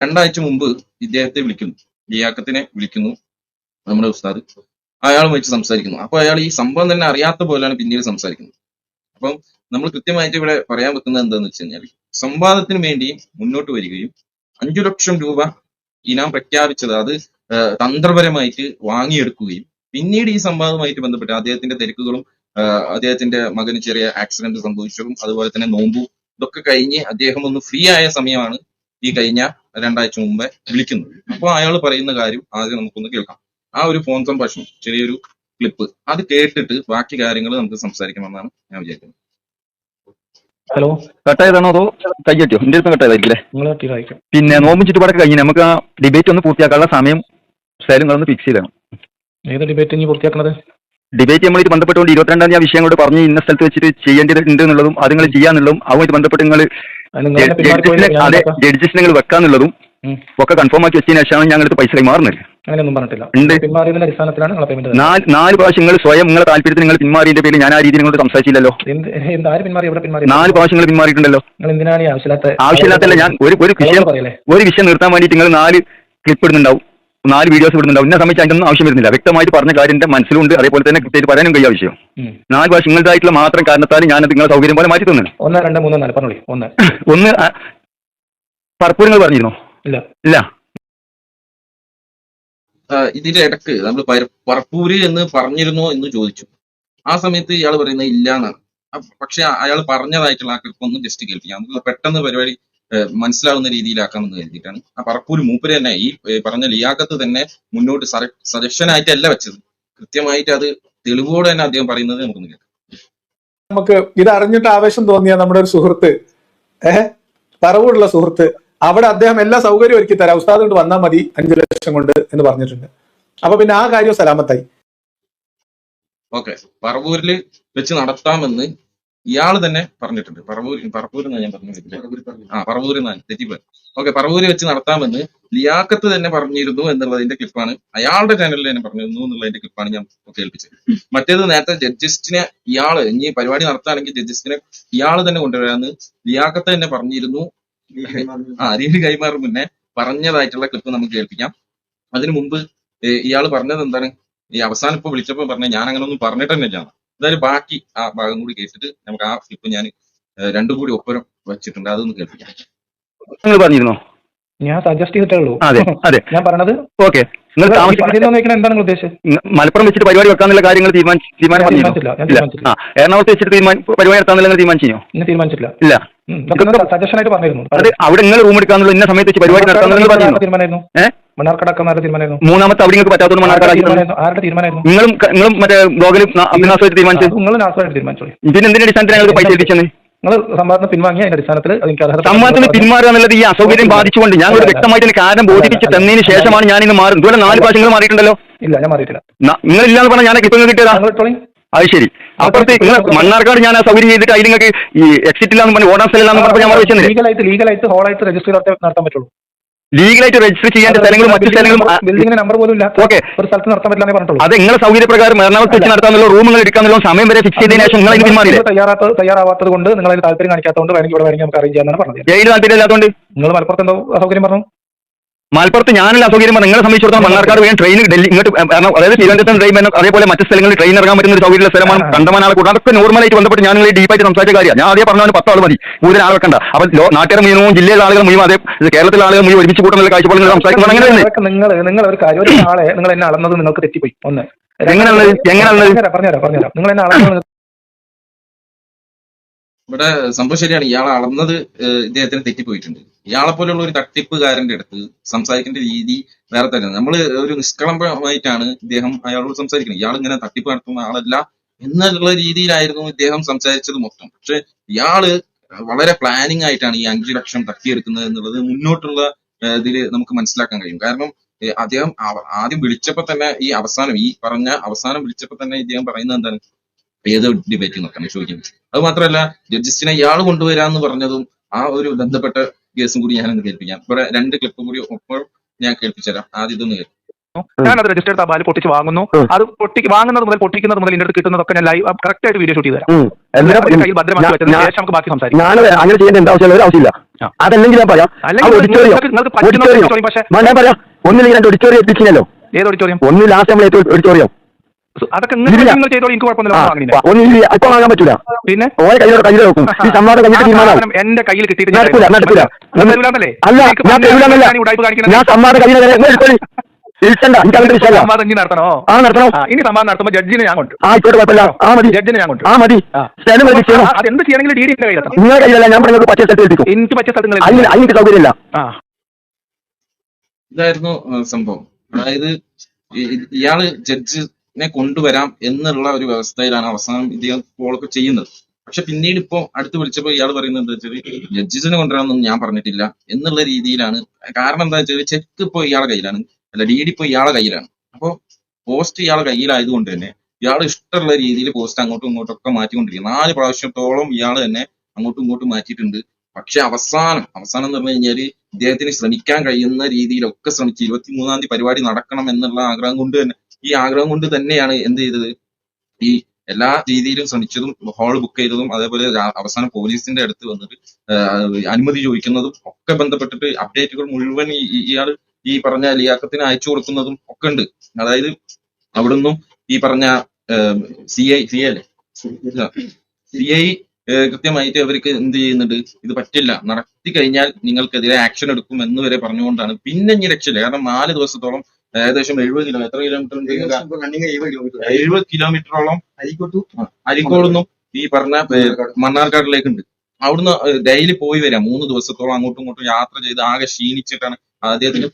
രണ്ടാഴ്ച മുമ്പ് ഇദ്ദേഹത്തെ വിളിക്കുന്നു, ലിയാഖത്തിനെ വിളിക്കുന്നു നമ്മുടെ ഉസ്താദ്. അയാളും വെച്ച് സംസാരിക്കുന്നു. അപ്പൊ അയാൾ ഈ സംഭവം തന്നെ അറിയാത്ത പോലെയാണ് പിന്നീട് സംസാരിക്കുന്നത്. അപ്പം നമ്മൾ കൃത്യമായിട്ട് ഇവിടെ പറയാൻ വെക്കുന്നത് എന്താന്ന് വെച്ച് കഴിഞ്ഞാൽ, സംവാദത്തിന് വേണ്ടി മുന്നോട്ട് വരികയും 5 ലക്ഷം രൂപ ഇനാം പ്രഖ്യാപിച്ചത് അത് തന്ത്രപരമായിട്ട് വാങ്ങിയെടുക്കുകയും പിന്നീട് ഈ സംവാദവുമായിട്ട് ബന്ധപ്പെട്ട് അദ്ദേഹത്തിന്റെ തിരക്കുകളും അദ്ദേഹത്തിന്റെ മകന് ചെറിയ ആക്സിഡന്റ് സംഭവിച്ചതും അതുപോലെ തന്നെ നോമ്പും ഇതൊക്കെ കഴിഞ്ഞ് അദ്ദേഹം ഒന്ന് ഫ്രീ ആയ സമയമാണ് ഈ കഴിഞ്ഞ 2 ആഴ്ച മുമ്പേ വിളിക്കുന്നത്. അപ്പോൾ അയാൾ പറയുന്ന കാര്യം ആദ്യം നമുക്കൊന്ന് കേൾക്കാം. ആ ഒരു ഫോൺ സംഭാഷണം, ചെറിയൊരു ക്ലിപ്പ്, അത് കേട്ടിട്ട് ബാക്കി കാര്യങ്ങൾ നമുക്ക് സംസാരിക്കണമെന്നാണ് ഞാൻ വിചാരിക്കുന്നത്. ഹലോ, കട്ടായതാണോ അതോ കയ്യറ്റിയോ? എന്റെ അടുത്ത് കട്ടായതായിരിക്കും. പിന്നെ നോമ്പും ചുറ്റുപാടൊക്കെ കഴിഞ്ഞ് നമുക്ക് ആ ഡിബേറ്റ് ഒന്ന് പൂർത്തിയാക്കാനുള്ള സമയം സ്ഥലങ്ങളൊന്ന് ഫിക്സ് ചെയ്യണം. ഏത് ഡിബേറ്റ് ഇനി പൂർത്തിയാക്കണത്? ഡിബേറ്റ് നമ്മളിത് ബന്ധപ്പെട്ടുകൊണ്ട് 22-ാം തീയതി ആ വിഷയങ്ങളോട് പറഞ്ഞ് ഇന്ന സ്ഥലത്ത് വെച്ചിട്ട് ചെയ്യേണ്ടതുണ്ട് എന്നുള്ളതും അത് നിങ്ങൾ ചെയ്യാന്നുള്ളതും അതുമായിട്ട് ബന്ധപ്പെട്ട് നിങ്ങൾ ജഡ്ജസ് നിങ്ങൾ വെക്കാന്നുള്ളതും ഒക്കെ കൺഫേം ആക്കി വെച്ചതിന് ശേഷമാണ് ഞങ്ങൾക്ക് പൈസ കൈമാറുന്നത്. അങ്ങനെയൊന്നും പറഞ്ഞിട്ടില്ല. അടിസ്ഥാനത്തിലാണ് 4 പ്രാവശ്യം നിങ്ങൾ സ്വയം നിങ്ങളുടെ താല്പര്യത്തിന് നിങ്ങൾ പിന്മാറിയതിന്റെ പേരിൽ ഞാൻ ആ രീതിയിൽ നിങ്ങളോട് സംസാരിച്ചില്ലല്ലോ. 4 പ്രാവശ്യം നിങ്ങൾ പിന്മാറിയിട്ടുണ്ടല്ലോ. ആവശ്യമില്ലാത്തല്ല. ഞാൻ ഒരു വിഷയം നിർത്താൻ വേണ്ടിയിട്ട് നിങ്ങൾ 4 ക്ലിപ്പ് ഇടുന്നുണ്ടാവും, 4 വീഡിയോസ് ഇടുന്നുണ്ടാവും. എന്നെ സംബന്ധിച്ച് അതിനൊന്നും ആവശ്യം വരുന്നില്ല. വ്യക്തമായിട്ട് പറഞ്ഞ കാര്യത്തിന്റെ മനസ്സിലുണ്ട്, അതേപോലെ തന്നെ കൃത്യമായിട്ട് പറയാനും കഴിയാ വിഷയം. 4 പ്രാവശ്യം നിങ്ങളതായിട്ടുള്ള മാത്രം കാരണത്താൽ ഞാനത് നിങ്ങളെ സൗകര്യം പോലെ മാറ്റി തന്നു. 1, 2, 3, 4 പറഞ്ഞോളി. 1 പറപ്പൂർ നിങ്ങൾ പറഞ്ഞിരുന്നോ? ഇല്ല. ഇതിന്റെ ഇടക്ക് നമ്മൾ പറപ്പൂര് എന്ന് പറഞ്ഞിരുന്നോ എന്ന് ചോദിച്ചു. ആ സമയത്ത് ഇയാൾ പറയുന്നത് ഇല്ല എന്നാണ്. പക്ഷെ അയാൾ പറഞ്ഞതായിട്ടുള്ള ആ ക്ലിപ്പ് ഒന്ന് ജസ്റ്റ് കേൾപ്പിക്കാം. നമുക്ക് പെട്ടെന്ന് പരിപാടി മനസ്സിലാവുന്ന രീതിയിലാക്കാമെന്ന് കരുതിയിട്ടാണ്. ആ പറപ്പൂര് മൂപ്പര് തന്നെ ഈ പറഞ്ഞ ലിയാഖത്ത് തന്നെ മുന്നോട്ട് സജഷനായിട്ടല്ല വെച്ചത്, കൃത്യമായിട്ട് അത് തെളിവോടെ തന്നെ അദ്ദേഹം പറയുന്നത് നമുക്കൊന്ന് കേൾക്കാം. നമുക്ക് ഇത് അറിഞ്ഞിട്ട് ആവേശം തോന്നിയ നമ്മുടെ ഒരു സുഹൃത്ത്, പറവൂരുള്ള സുഹൃത്ത്, അവിടെ അദ്ദേഹം എല്ലാ സൗകര്യവും ഒരുക്കി തരാം, ഉസ്താദ് കൊണ്ട് വന്നാൽ മതി 5 ലക്ഷം കൊണ്ട് എന്ന് പറഞ്ഞിട്ടുണ്ട്. അപ്പൊ പിന്നെ ആ കാര്യം സലാമത്തായി. ഓക്കെ, പറവൂരിൽ വെച്ച് നടത്താമെന്ന് ഇയാൾ തന്നെ പറഞ്ഞിട്ടുണ്ട്. പറവൂർ എന്നാ ഞാൻ പറഞ്ഞു, പറവൂർ എന്നാണ് തെറ്റിപ്പോയി. ഓക്കെ, പറവൂര് വെച്ച് നടത്താമെന്ന് ലിയാഖത്ത് തന്നെ പറഞ്ഞിരുന്നു എന്നുള്ളതിന്റെ ക്ലിപ്പാണ്, അയാളുടെ ചാനലിൽ തന്നെ പറഞ്ഞിരുന്നു എന്നുള്ളതിന്റെ ക്ലിപ്പാണ് ഞാൻ കേൾപ്പിച്ചത്. മറ്റേത് നേരത്തെ ജഡ്ജസ്റ്റിനെ ഇയാള് ഇനി പരിപാടി നടത്താണെങ്കിൽ ജഡ്ജസ്റ്റിനെ ഇയാള് തന്നെ കൊണ്ടുവരാമെന്ന് ലിയാഖത്ത് തന്നെ പറഞ്ഞിരുന്നു. രീതി കൈമാറും മുന്നേ പറഞ്ഞതായിട്ടുള്ള ക്ലിപ്പ് നമുക്ക് കേൾപ്പിക്കാം. അതിനു മുമ്പ് ഇയാൾ പറഞ്ഞത് എന്താണ്, ഈ അവസാനം ഇപ്പൊ വിളിച്ചപ്പോ പറഞ്ഞ ഞാൻ അങ്ങനെ ഒന്നും പറഞ്ഞിട്ട് തന്നെ ഞാൻ എന്തായാലും ബാക്കി ആ ഭാഗം കൂടി കേട്ടിട്ട് നമുക്ക് ആ ക്ലിപ്പ് ഞാൻ 2 കൂടി ഒപ്പരം വെച്ചിട്ടുണ്ട്, അതൊന്ന് കേൾപ്പിക്കാം. നിങ്ങൾ പറഞ്ഞിരുന്നോ? ഞാൻ സജസ്റ്റ് ചെയ്തിട്ടേ ഉള്ളൂ. അതെ ഞാൻ പറഞ്ഞത്. ഓക്കെ, എന്താണ് ഉദ്ദേശിച്ചത്? മലപ്പുറം വെച്ചിട്ട് പരിപാടി വെക്കാന്നുള്ള കാര്യങ്ങൾ എറണാകുളത്ത് വെച്ചിട്ട് പരിപാടി നടത്താന്നുള്ള തീരുമാനിച്ചോ? തീരുമാനിച്ചില്ല. ഇല്ല, സജഷൻ ആയിട്ട് പറഞ്ഞിരുന്നു. അത് അവിടെ നിങ്ങൾ റൂം എടുക്കാന്നുള്ള ഇന്ന സമയത്ത് വെച്ച് പരിപാടി നടത്താൻ തീരുമാനമായിരുന്നു. മണ്ണാർക്കാട് തീരുമാനമായിരുന്നു. മൂന്നാമത്തെ അവിടെ നിങ്ങൾക്ക് പറ്റാത്തത് മണ്ണാർക്കാട്. ആരുടെ തീരുമാനമായിരുന്നു? നിങ്ങളും മറ്റേ ബ്ലോഗിൽ അഭിനാസമായിട്ട് തീരുമാനിച്ചത്. നിങ്ങൾ നാസമായിട്ട് തീരുമാനിച്ചോളൂ. ഇതിന് എന്തിന്റെ അടിസ്ഥാനത്തിൽ ഞങ്ങൾക്ക് പൈസ ഏൽപ്പിച്ചത്? നിങ്ങൾ സംവാദത്തിന് പിൻവാങ്ങിയ അതിന്റെ അടിസ്ഥാനത്തിൽ സംവാദത്തിന് പിന്മാറുക എന്നുള്ളത് ഈ അസൗകര്യം ബാധിച്ചുകൊണ്ട് ഞാൻ ഒരു വ്യക്തമായിട്ട് കാരണം ബോധിപ്പിച്ച് തന്നതിന് ശേഷമാണ് ഞാൻ ഇന്ന് മാറും. ഇതുപോലെ 4 പ്രാവശ്യങ്ങൾ മാറിയിട്ടുണ്ടല്ലോ. ഇല്ല, ഞാൻ മാറിയിട്ടില്ല. നിങ്ങളില്ലാന്ന് പറഞ്ഞാൽ ഞാൻ ക്ലിപ്പ് കിട്ടിയതാ. അത് ശരി. അപ്പുറത്ത് നിങ്ങൾ മണ്ണാർക്കാട് ഞാൻ ആ സൗകര്യം ചെയ്തിട്ട് അതിൽ നിങ്ങൾക്ക് ഈ എക്സിറ്റ് ഇല്ലാന്ന് പറഞ്ഞ് ഓടാൻ സ്ഥലമില്ലാന്ന് പറഞ്ഞപ്പോൾ ഞാൻ വെച്ചത് ലീഗലായിട്ട് ഹോളായിട്ട് രജിസ്റ്റർ നടത്താൻ പറ്റുള്ളൂ. ലീഗലായിട്ട് രജിസ്റ്റർ ചെയ്യാൻ സ്ഥലങ്ങളും മറ്റു സ്ഥലങ്ങളും ബിൽഡിംഗിന് നമ്പർ പോലും ഇല്ല. ഓക്കെ, ഒരു സ്ഥലത്ത് നടത്താൻ പറ്റില്ല പറഞ്ഞിട്ടുള്ളൂ. അത് നിങ്ങളെ സൗകര്യപ്രകാരം എറണാകുളത്ത് വെച്ച് നടത്താനുള്ള റൂമുകൾ എടുക്കാനുള്ള സമയം വരെ ഫിക്സ് ചെയ്തതിനു ശേഷം നിങ്ങൾ പിന്മാറിയില്ലേ? തയ്യാറാവാത്തത് കൊണ്ട് നിങ്ങൾ അതിന് താല്പര്യം കാണിക്കാത്തതുകൊണ്ട് വേണമെങ്കിൽ ഇവിടെ വേണമെങ്കിൽ നമുക്ക് അറേഞ്ച് ചെയ്യാനാണ് പറഞ്ഞത്. ജയിൽ താല്പര്യം ഇല്ലാത്തതുകൊണ്ട് നിങ്ങൾ മലപ്പുറത്ത് എന്തോ അസൗകര്യം പറഞ്ഞു. മലപ്പുറത്ത് ഞാനല്ല അസൗകര്യം പറഞ്ഞു. നിങ്ങളെ സംബന്ധിച്ചിടത്തോളം മണ്ണാർക്കാട് വേഗം ട്രെയിൻ ഡൽഹി ഇങ്ങോട്ട് അതായത് തിരുവനന്തപുരം ട്രെയിൻ അതേപോലെ മറ്റു സ്ഥലങ്ങളിൽ ട്രെയിൻ ഇറങ്ങാൻ പറ്റുന്ന ഒരു സൗകര്യമുള്ള സ്ഥലമാണ്. കണ്ടമാനാളെ കൂടെ അതൊക്കെ നോർമലായിട്ട് ബന്ധപ്പെട്ട് ഞാൻ നിങ്ങൾ ഡീപ്പായിട്ട് സംസാരിച്ച കാര്യമാണ്. ഞാൻ ആദ്യം പറഞ്ഞവന് 10 ആൾ മതി, കൂടുതൽ ആൾ വെക്കണ്ട. അപ്പോൾ നാട്ടുകാർ മുഴുവൻ ജില്ലയിലെ ആളുകൾ മുഴുവൻ അതേ കേരളത്തിലെ ആളുകൾ മുഴുവൻ ഒരുമിച്ച് കൂട്ടുന്ന കാഴ്ചപ്പാട് സംസാരിക്കുന്നത് അങ്ങനെ നിങ്ങൾ ഒരു കാര്യം, ഒരു ആളെ നിങ്ങൾ എന്നെ അളന്നത് നിങ്ങൾക്ക് തെറ്റിപ്പോയി. ഒന്ന് എങ്ങനെയാണുള്ളത് പറഞ്ഞുതരാം. നിങ്ങൾ എന്നെ അളന്നത് ഇവിടെ സംഭവം ശരിയാണ്. ഇയാളെ അളന്നത് ഇദ്ദേഹത്തിന് തെറ്റിപ്പോയിട്ടുണ്ട്. ഇയാളെ പോലുള്ള ഒരു തട്ടിപ്പുകാരന്റെ അടുത്ത് സംസാരിക്കേണ്ട രീതി വേറെ തന്നെ. നമ്മൾ ഒരു നിഷ്കളങ്കമായിട്ടാണ് ഇദ്ദേഹം അയാളോട് സംസാരിക്കുന്നത്. ഇയാൾ ഇങ്ങനെ തട്ടിപ്പ് നടത്തുന്ന ആളല്ല എന്നുള്ള രീതിയിലായിരുന്നു ഇദ്ദേഹം സംസാരിച്ചത് മൊത്തം. പക്ഷെ ഇയാള് വളരെ പ്ലാനിങ് ആയിട്ടാണ് ഈ 5 ലക്ഷം തട്ടിയെടുക്കുന്നത് എന്നുള്ളത് മുന്നോട്ടുള്ള ഇതിൽ നമുക്ക് മനസ്സിലാക്കാൻ കഴിയും. കാരണം അദ്ദേഹം ആദ്യം വിളിച്ചപ്പോ തന്നെ അവസാനം വിളിച്ചപ്പോ തന്നെ ഇദ്ദേഹം പറയുന്നത് എന്താണ്, ഏത് ഡിബേറ്റ് നോക്കാൻ ചോദിക്കുന്നത്. അത് മാത്രമല്ല ജഡ്ജസിനെ ഇയാൾ കൊണ്ടുവരാന്ന് പറഞ്ഞതും ആ ഒരു ബന്ധപ്പെട്ട കേസും കൂടി ഞാനൊന്ന് കേൾപ്പിക്കാം. ഇവിടെ 2 ക്ലിപ്പ് കൂടി ഒപ്പം ഞാൻ കേൾപ്പിച്ചുതരാം. ആദ്യം ഇതൊന്ന് കേൾക്കും. ഞാനത് രജിസ്റ്റർ തപാൽ പൊട്ടിച്ച് വാങ്ങുന്നു. അത് വാങ്ങുന്നത് മുതൽ പൊട്ടിക്കുന്നത് മുതൽ ഇതിന്റെ അടുത്ത് കിട്ടുന്നതൊക്കെ ഞാൻ ലൈവ് കറക്റ്റ് ആയിട്ട് വീഡിയോ ഷൂട്ട് ചെയ്ത് തരാം. ഭദ്രമാക്കി വെച്ചതിന് ശേഷം നമുക്ക് ബാക്കി സംസാരിക്കാം. അങ്ങനെ ചെയ്യേണ്ട എന്താ ആവശ്യമില്ല. അതല്ലെങ്കിൽ ഞാൻ പറയാം ഓഡിറ്റോറിയം ഞാൻ പറയാം ഒന്നില്ലെങ്കിൽ രണ്ട് ഓഡിറ്റോറിയം എത്തിച്ചില്ലല്ലോ. ഏത് ഓഡിറ്റോറിയം? ഒന്ന് ലാസ്റ്റ് നമ്മൾ ഓഡിറ്റോറിയം അതൊക്കെ നിങ്ങൾ ചെയ്തോളൂ, എനിക്ക് കുഴപ്പമൊന്നുമില്ല. ഒന്നില്ല ഇപ്പൊ വാങ്ങാൻ പറ്റൂല. പിന്നെ ഓരോ കയ്യിൽ വെക്കും. ഈ സംവാദം കഴിഞ്ഞിട്ട് തീരുമാനം എന്റെ കയ്യിൽ കിട്ടിയിട്ട് നടക്കൂല. അല്ല ഞാൻ സംവാദം കഴിഞ്ഞ സംവാദം ഇനി നടത്തണോ? ഇനി സംവാദം നടത്തുമ്പോൾ ജഡ്ജിനെ ഞാൻ കൊണ്ട് ആയിക്കോട്ടെ കുഴപ്പമില്ല. ജഡ്ജിനെ ഞാൻ കൊണ്ട് മതി. അതെന്ത് ചെയ്യണമെങ്കിലും ഡി ഡിന്റെ കയ്യിലെത്തണം. നിങ്ങളുടെ കയ്യിലല്ല, ഞാൻ പറഞ്ഞത് പറ്റിയ സ്ഥലത്ത് ഏൽപ്പിക്കും. എനിക്ക് പറ്റിയ സ്ഥലങ്ങൾ അതിന് സൗകര്യമില്ല. ഇതായിരുന്നു സംഭവം. അതായത് ഇയാള് ജഡ്ജിനെ കൊണ്ടുവരാം എന്നുള്ള ഒരു വ്യവസ്ഥയിലാണ് അവസാനം ഇദ്ദേഹം കോളൊക്കെ ചെയ്യുന്നത്. പക്ഷെ പിന്നീട് ഇപ്പോ അടുത്ത് വിളിച്ചപ്പോൾ ഇയാൾ പറയുന്നത് എന്താ വെച്ചാൽ ജഡ്ജിസിനെ കൊണ്ടുവരാമെന്നൊന്നും ഞാൻ പറഞ്ഞിട്ടില്ല എന്നുള്ള രീതിയിലാണ്. കാരണം എന്താ വെച്ചാൽ ചെക്ക് ഇപ്പോ ഇയാളുടെ കയ്യിലാണ്, അല്ല ഡി ഡി ഇപ്പോ ഇയാളുടെ കയ്യിലാണ്. അപ്പോ പോസ്റ്റ് ഇയാളുടെ കയ്യിലായതുകൊണ്ട് തന്നെ ഇയാൾ ഇഷ്ടമുള്ള രീതിയിൽ പോസ്റ്റ് അങ്ങോട്ടും ഇങ്ങോട്ടും ഒക്കെ മാറ്റിക്കൊണ്ടിരിക്കും. 4 പ്രാവശ്യത്തോളം ഇയാൾ തന്നെ അങ്ങോട്ടും ഇങ്ങോട്ടും മാറ്റിയിട്ടുണ്ട്. പക്ഷെ അവസാനം എന്ന് പറഞ്ഞു കഴിഞ്ഞാല് ഇദ്ദേഹത്തിന് ശ്രമിക്കാൻ കഴിയുന്ന രീതിയിലൊക്കെ ശ്രമിച്ചു. 23-ാം തീയതി പരിപാടി നടക്കണം എന്നുള്ള ആഗ്രഹം കൊണ്ട് തന്നെ, ഈ ആഗ്രഹം കൊണ്ട് തന്നെയാണ് എന്ത് ചെയ്തത്, ഈ എല്ലാ രീതിയിലും ശ്രമിച്ചതും ഹാൾ ബുക്ക് ചെയ്തതും അതേപോലെ അവസാനം പോലീസിന്റെ അടുത്ത് വന്നിട്ട് അനുമതി ചോദിക്കുന്നതും ഒക്കെ ബന്ധപ്പെട്ടിട്ട് അപ്ഡേറ്റുകൾ മുഴുവൻ ഇയാൾ ഈ പറഞ്ഞ ലിയാഖത്തിന് അയച്ചു കൊടുക്കുന്നതും ഒക്കെ ഉണ്ട്. അതായത് അവിടുന്നും ഈ പറഞ്ഞ സി ഐ കൃത്യമായിട്ട് അവർക്ക് എന്ത് ചെയ്യുന്നുണ്ട്, ഇത് പറ്റില്ല, നടത്തി കഴിഞ്ഞാൽ നിങ്ങൾക്കെതിരെ ആക്ഷൻ എടുക്കും എന്ന് വരെ പറഞ്ഞുകൊണ്ടാണ്. പിന്നെ ഇനി രക്ഷയില്ല. കാരണം 4 ദിവസത്തോളം ഏകദേശം 70 കിലോമീറ്റർ, എത്ര കിലോമീറ്റർ ഉണ്ട്? 70 കിലോമീറ്ററോളം അരിക്കോടുന്നും ഈ പറഞ്ഞ മണ്ണാർക്കാടിലേക്കുണ്ട്. അവിടുന്ന് ഡെയിലി പോയി വരാം. 3 ദിവസത്തോളം അങ്ങോട്ടും ഇങ്ങോട്ടും യാത്ര ചെയ്ത് ആകെ ക്ഷീണിച്ചിട്ടാണ്. അദ്ദേഹത്തിന്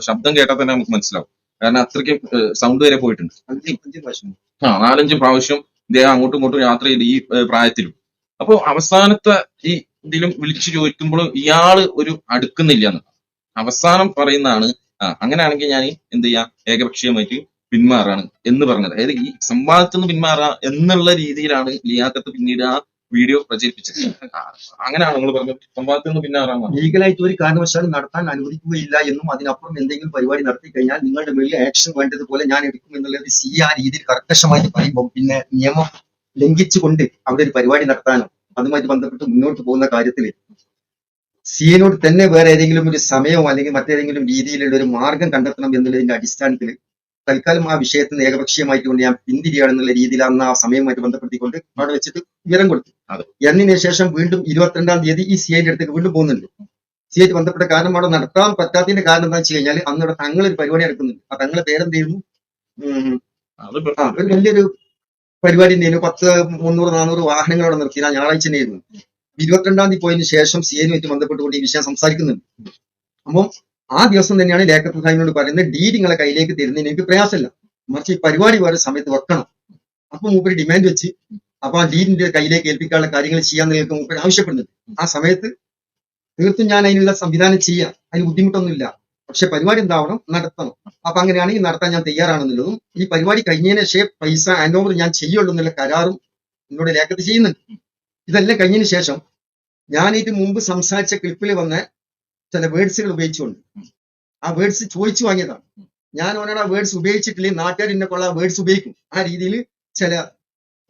ശബ്ദം കേട്ടാൽ തന്നെ നമുക്ക് മനസ്സിലാവും. കാരണം അത്രയ്ക്കും സൗണ്ട് വരെ പോയിട്ടുണ്ട്. 4-5 പ്രാവശ്യം ഇദ്ദേഹം അങ്ങോട്ടും ഇങ്ങോട്ടും യാത്ര ചെയ്ത് ഈ പ്രായത്തിലും. അപ്പൊ അവസാനത്തെ ഈ ഇതിലും വിളിച്ചു ചോദിക്കുമ്പോൾ ഇയാള് ഒരു അടുക്കുന്നില്ല എന്ന് അവസാനം പറയുന്നതാണ്. അങ്ങനെയാണെങ്കിൽ ഞാൻ എന്ത് ചെയ്യാം, ഏകപക്ഷീയമായിട്ട് പിന്മാറാണ് എന്ന് പറഞ്ഞത്. അതായത് ഈ സംവാദത്തിൽ നിന്ന് പിന്മാറുക എന്നുള്ള രീതിയിലാണ് ലിയാഖത്ത് പിന്നീട് ആ വീഡിയോ പ്രചരിപ്പിച്ചത്. അങ്ങനെയാണ് നിങ്ങൾ പറഞ്ഞത്, സംവാദത്തിൽ നിന്ന് പിന്മാറാൻ ലീഗലായിട്ട് ഒരു കാരണവശാലും നടത്താൻ അനുവദിക്കുകയില്ല എന്നും അതിനപ്പുറം എന്തെങ്കിലും പരിപാടി നടത്തി കഴിഞ്ഞാൽ നിങ്ങളുടെ മേലിൽ ആക്ഷൻ വേണ്ടതുപോലെ ഞാൻ എടുക്കും എന്നുള്ളത് സി ആ രീതിയിൽ കർക്കശമായി പറയുമ്പോൾ പിന്നെ നിയമം ലംഘിച്ചുകൊണ്ട് അവിടെ ഒരു പരിപാടി നടത്താനോ അതുമായിട്ട് ബന്ധപ്പെട്ട് മുന്നോട്ട് പോകുന്ന കാര്യത്തിൽ സിയോട് തന്നെ വേറെ ഏതെങ്കിലും ഒരു സമയമോ അല്ലെങ്കിൽ മറ്റേതെങ്കിലും രീതിയിലുള്ള ഒരു മാർഗം കണ്ടെത്തണം എന്നുള്ളതിന്റെ അടിസ്ഥാനത്തിൽ തൽക്കാലം ആ വിഷയത്തിൽ നിന്ന് ഏകപക്ഷീയമായിട്ട് കൊണ്ട് ഞാൻ പിന്തിരിയാണെന്നുള്ള രീതിയിൽ അന്ന് ആ സമയവുമായിട്ട് ബന്ധപ്പെടുത്തിക്കൊണ്ട് അവിടെ വെച്ചിട്ട് വിവരം കൊടുത്തു. എന്നതിന് ശേഷം വീണ്ടും 22-ാം തീയതി ഈ സിഐന്റെ അടുത്തേക്ക് വീണ്ടും പോകുന്നുണ്ട്. സിഐറ്റ് ബന്ധപ്പെട്ട കാരണം അവിടെ നടത്താൻ പറ്റാത്തതിന്റെ കാരണം എന്താ വെച്ച് കഴിഞ്ഞാൽ അന്നിവിടെ തങ്ങളൊരു പരിപാടി നടക്കുന്നുണ്ട്. ആ തങ്ങളെ പേരെന്ത് ചെയ്യുന്നു, ഒരു വലിയൊരു പരിപാടി ഉണ്ടായിരുന്നു. 300-400 വാഹനങ്ങൾ അവിടെ നിർത്തി. ഞായറാഴ്ച തന്നെയായിരുന്നു. 22-ാം തീയതി പോയതിനു ശേഷം സിഐനുമായിട്ട് ബന്ധപ്പെട്ടുകൊണ്ട് ഈ വിഷയം സംസാരിക്കുന്നുണ്ട്. അപ്പം ആ ദിവസം തന്നെയാണ് ലിയാഖത്ത് സാഹിബിനോട് പറയുന്നത്, ഡി നിങ്ങളെ കയ്യിലേക്ക് തരുന്നതിന് എനിക്ക് പ്രയാസമില്ല, മറിച്ച് ഈ പരിപാടി വേറെ സമയത്ത് വെക്കണം. അപ്പൊ മൂപ്പര് ഡിമാൻഡ് വെച്ച് അപ്പൊ ആ ഡീഡിന്റെ കയ്യിലേക്ക് ഏൽപ്പിക്കാനുള്ള കാര്യങ്ങൾ ചെയ്യാൻ നിങ്ങൾക്ക് മൂപ്പര് ആവശ്യപ്പെടുന്നുണ്ട്. ആ സമയത്ത് തീർത്തും ഞാൻ അതിനുള്ള സംവിധാനം ചെയ്യാം, അതിന് ബുദ്ധിമുട്ടൊന്നുമില്ല. പക്ഷെ പരിപാടി എന്താവണം, നടത്തണം. അപ്പൊ അങ്ങനെയാണെങ്കിൽ നടത്താൻ ഞാൻ തയ്യാറാണെന്നുള്ളതും ഈ പരിപാടി കഴിഞ്ഞതിന് ശേഷം പൈസ ഹാൻഡ് ഓവർ ഞാൻ ചെയ്യുള്ളൂ എന്നുള്ള കരാറും എന്നോട് ലിയാഖത്ത് ചെയ്യുന്നുണ്ട്. ഇതെല്ലാം കഴിഞ്ഞതിന് ശേഷം ഞാൻ ഇതിന് മുമ്പ് സംസാരിച്ച ക്ലിപ്പിൽ വന്ന ചില വേർഡ്സുകൾ ഉപയോഗിച്ചുകൊണ്ട് ആ വേർഡ്സ് ചോദിച്ചു വാങ്ങിയതാണ്. ഞാൻ അവനോട് ആ വേർഡ്സ് ഉപയോഗിച്ചിട്ടില്ലെങ്കിൽ നാട്ടുകാർ ഇന്നെ കൊള്ള ആ വേർഡ്സ് ഉപയോഗിക്കും. ആ രീതിയിൽ ചില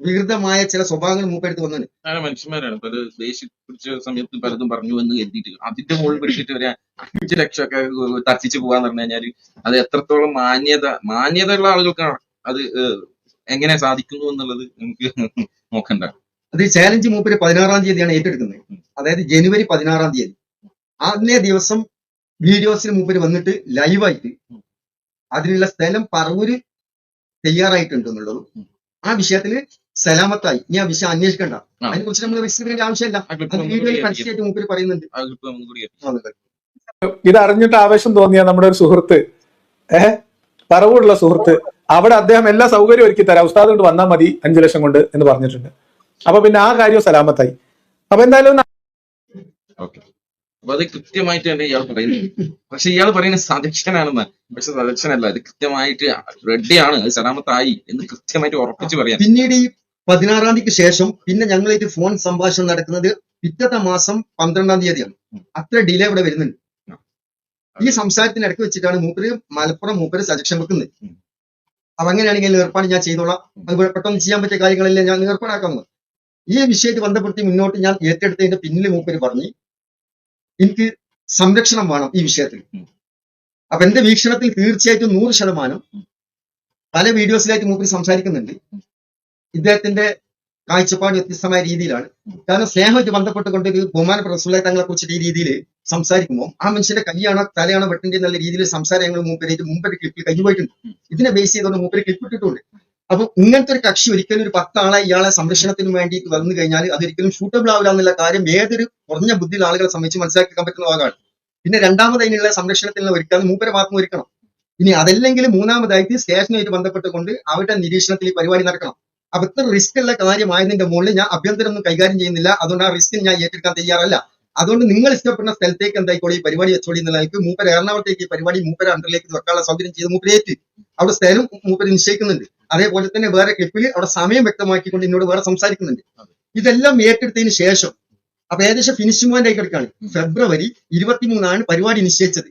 വികൃതമായ ചില സ്വഭാവങ്ങൾ മൂപ്പെടുത്ത് വന്നിട്ടുണ്ട്. മനുഷ്യന്മാരാണ് പല ദേഷ്യം പിടിച്ച സമയത്ത് പലതും പറഞ്ഞു എന്ന് കരുതിയിട്ട് അതിന്റെ മുകളിൽ പിടിച്ചിട്ട് ഒരു 5 ലക്ഷമൊക്കെ തർച്ചിച്ച് പോകാന്ന് പറഞ്ഞു കഴിഞ്ഞാല് അത് എത്രത്തോളം മാന്യതയുള്ള ആളുകൾക്കാണ് അത് എങ്ങനെ സാധിക്കുന്നു എന്നുള്ളത് നമുക്ക് നോക്കണ്ട. അത് ചാലഞ്ച് മൂപ്പര് 16-ാം തീയതിയാണ് ഏറ്റെടുക്കുന്നത്. അതായത് ജനുവരി 16-ാം തീയതി. അന്നേ ദിവസം വീഡിയോസിൽ മൂപ്പര് വന്നിട്ട് ലൈവായിട്ട് അതിനുള്ള സ്ഥലം പറവൂര് തയ്യാറായിട്ടുണ്ട് എന്നുള്ളതും ആ വിഷയത്തില് സലാമത്തായി ഇനി ആ വിഷയം അന്വേഷിക്കണ്ട, അതിനെ കുറിച്ച് നമ്മൾ റിസ്ക് ചെയ്യേണ്ട ആവശ്യമില്ല. വീഡിയോയിൽ പരസ്യമായിട്ട് മൂപ്പര് പറയുന്നുണ്ട്. ഇത് അറിഞ്ഞിട്ട് ആവേശം തോന്നിയ നമ്മുടെ ഒരു സുഹൃത്ത്, പറവൂരുള്ള സുഹൃത്ത്, അവിടെ അദ്ദേഹം എല്ലാ സൗകര്യവും ഒരുക്കി തരാം, ഉസ്താദ് കൊണ്ട് വന്നാൽ മതി 5 ലക്ഷം കൊണ്ട് എന്ന് പറഞ്ഞിട്ടുണ്ട്. അപ്പൊ പിന്നെ ആ കാര്യം സലാമത്തായി. അപ്പൊ എന്തായാലും അപ്പൊ അത് കൃത്യമായിട്ട് തന്നെ ഇയാൾ പറയുന്നത്. പക്ഷെ ഇയാൾ പറയുന്നത് സജക്ഷനാണെന്ന്. പക്ഷെ സജക്ഷനല്ല, ഇത് കൃത്യമായിട്ട് റെഡിയാണ്, അത് സലാമത്തായി എന്ന് കൃത്യമായിട്ട് ഉറപ്പിച്ച് പറയാം. പിന്നീട് ഈ 16-ാം തീയതിക്ക് ശേഷം പിന്നെ ഞങ്ങളായിട്ട് ഫോൺ സംഭാഷണം നടക്കുന്നത് പിറ്റത്തെ മാസം 12-ാം തീയതിയാണ്. അത്ര ഡിലേ ഇവിടെ വരുന്നുണ്ട്. ഈ സംസാരത്തിനിടയ്ക്ക് വെച്ചിട്ടാണ് മലപ്പുറം മൂപ്പര് സജക്ഷൻ വെക്കുന്നത്. അപ്പൊ അങ്ങനെയാണെങ്കിൽ ഏർപ്പാട് ഞാൻ ചെയ്തോളാം, അതുപോലെ പെട്ടെന്ന് ചെയ്യാൻ പറ്റിയ കാര്യങ്ങളെല്ലാം ഞാൻ ഏർപ്പാടാക്കുന്നത്. ഈ വിഷയത്തിൽ ബന്ധപ്പെടുത്തി മുന്നോട്ട് ഞാൻ ഏറ്റെടുത്തതിന്റെ പിന്നിൽ മൂപ്പര് പറഞ്ഞു എനിക്ക് സംരക്ഷണം വേണം ഈ വിഷയത്തിൽ. അപ്പൊ എന്റെ വീക്ഷണത്തിൽ തീർച്ചയായിട്ടും 100% പല വീഡിയോസിലായിട്ട് മൂപ്പര് സംസാരിക്കുന്നുണ്ട്. ഇദ്ദേഹത്തിന്റെ കാഴ്ചപ്പാട് വ്യത്യസ്തമായ രീതിയിലാണ്. കാരണം സ്നേഹമായിട്ട് ബന്ധപ്പെട്ടുകൊണ്ട് ഒരു ബഹുമാനപ്പെട്ട റസൂലുള്ളാഹി തങ്ങളെ കുറിച്ചിട്ട് ഈ രീതിയിൽ സംസാരിക്കുമ്പോൾ ആ മനുഷ്യന്റെ കൈയാണോ തലയാണോ വെട്ടേണ്ടത് എന്നുള്ള രീതിയിൽ സംസാരം ഞങ്ങൾ മൂപ്പരായിട്ട് മുമ്പൊരു ക്ലിപ്പിൽ കഴിഞ്ഞു പോയിട്ടുണ്ട്. ഇതിനെ ബേസ് ചെയ്തുകൊണ്ട് മൂപ്പര് ക്ലിപ്പ് ഇട്ടിട്ടുണ്ട്. അപ്പൊ ഇങ്ങനത്തെ ഒരു കക്ഷി ഒരിക്കലും ഒരു 10 ആളെ ഇയാളെ സംരക്ഷണത്തിന് വേണ്ടി വന്നു കഴിഞ്ഞാൽ അതൊരിക്കലും ഷൂട്ടബിൾ ആവില്ല എന്നുള്ള കാര്യം ഏതൊരു കുറഞ്ഞ ബുദ്ധിയുള്ള ആളുകളെ സംബന്ധിച്ച് മനസ്സിലാക്കാൻ പറ്റുന്ന ഭാഗമാണ്. പിന്നെ രണ്ടാമത് അതിനുള്ള സംരക്ഷണത്തിനുള്ള ഒരുക്കാൻ മൂപ്പരെ ഭാഗത്തുനിന്ന് ഒരുക്കണം. ഇനി അതല്ലെങ്കിൽ മൂന്നാമതായിട്ട് സ്റ്റേഷനുമായിട്ട് ബന്ധപ്പെട്ടുകൊണ്ട് അവരുടെ നിരീക്ഷണത്തിൽ ഈ പരിപാടി നടക്കണം. അപ്പൊ ഇത്ര റിസ്ക് ഉള്ള കാര്യമായതിന്റെ മുകളിൽ ഞാൻ അഭ്യന്തരമൊന്നും കൈകാര്യം ചെയ്യുന്നില്ല. അതുകൊണ്ട് ആ റിസ്കിന് ഞാൻ ഏറ്റെടുക്കാൻ തയ്യാറല്ല. അതുകൊണ്ട് നിങ്ങൾ ഇഷ്ടപ്പെടുന്ന സ്ഥലത്തേക്ക് എന്തായിക്കോളി ഈ പരിപാടി വെച്ചോളി എന്നുള്ള എനിക്ക് മൂപ്പര് എറണാകുളത്തേക്ക് ഈ പരിപാടി മൂപ്പര അണ്ടറിലേക്ക് വെക്കാനുള്ള സൗകര്യം ചെയ്ത് മൂപ്പരേറ്റ് അവിടെ സ്ഥലം മൂപ്പര് നിശ്ചയിക്കുന്നുണ്ട്. അതേപോലെ തന്നെ വേറെ ക്ലിപ്പിൽ അവിടെ സമയം വ്യക്തമാക്കിക്കൊണ്ട് എന്നോട് വേറെ സംസാരിക്കുന്നുണ്ട്. ഇതെല്ലാം ഏറ്റെടുത്തതിന് ശേഷം അപ്പൊ ഏകദേശം ഫിനിഷിംഗ് പോയിന്റ് ആയി കിടക്കാണ്. ഫെബ്രുവരി 23 പരിപാടി നിശ്ചയിച്ചത്.